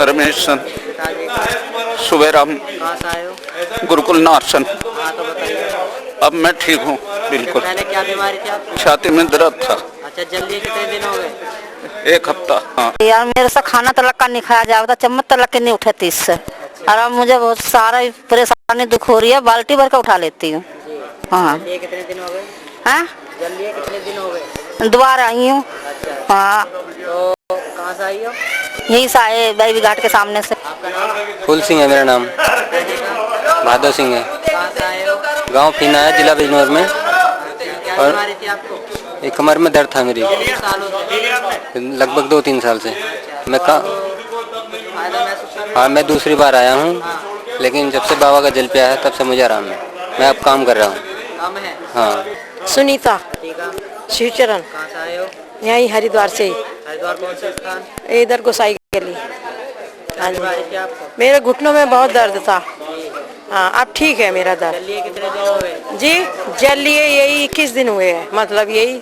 रमेश सन सुबह राम कहाँ से आए हो? गुरुकुल नारसन। हाँ तो बताइए, अब मैं ठीक हूँ बिल्कुल। पहले क्या बीमारी थी आपकी? छाती में दर्द था। अच्छा, जल्दी कितने दिन हो गए? 1 हफ्ता। हाँ यार मेरे से खाना तलक का नहीं खाया जाता, चम्मच तलक के नहीं उठती इससे। और अब मुझे बहुत सारा परेशानी दुख हो रही है, बाल्टी भर के उठा लेती हूँ। हाँ जल्दी कितने दिन हो गए? हाँ जल्दी कितने दिन हो गए? दोबारा आई हूँ। अच्छा, हाँ तो कहाँ से आई हो? यहीं से आए, बेबी घाट के सामने से। आपका नाम? फूल सिंह है मेरा नाम। भादो सिंह है। कहाँ से आए हो? गांव फीना है, जिला बिजनौर में। क्या और बीमारी थी आपको? एक कमर में दर्द था मेरी, कितने सालों से? लगभग 2-3 साल से। मैं फायदा महसूस कर रहे हो? हाँ, मैं दूसरी बार आया हूँ, लेकिन जब से बाबा का जल पे आया तब से मुझे आराम है। मैं अब काम कर रहा हूँ। काम है? हाँ। सुनीता ठीक है। शिवचरण, कहाँ से आए हो? यहीं हरिद्वार से ही, हरिद्वार कौन से स्थान? इधर गोसाई गली। क्या बीमारी थी आपको? मेरे घुटनों में बहुत दर्द था। हाँ अब ठीक है मेरा दर्द। जल्दी कितने दिन हो गए? जी जल लिए यही 21 दिन हुए हैं, मतलब यही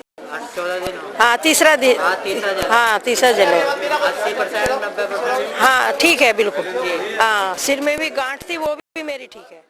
14 दिन हो गए। हाँ तीसरा दिन। हाँ, तीसरा जल। हाँ तीसरा जल है। 80% 90%? हाँ ठीक है बिल्कुल। हाँ सिर में भी गांठ थी, वो भी मेरी ठीक है।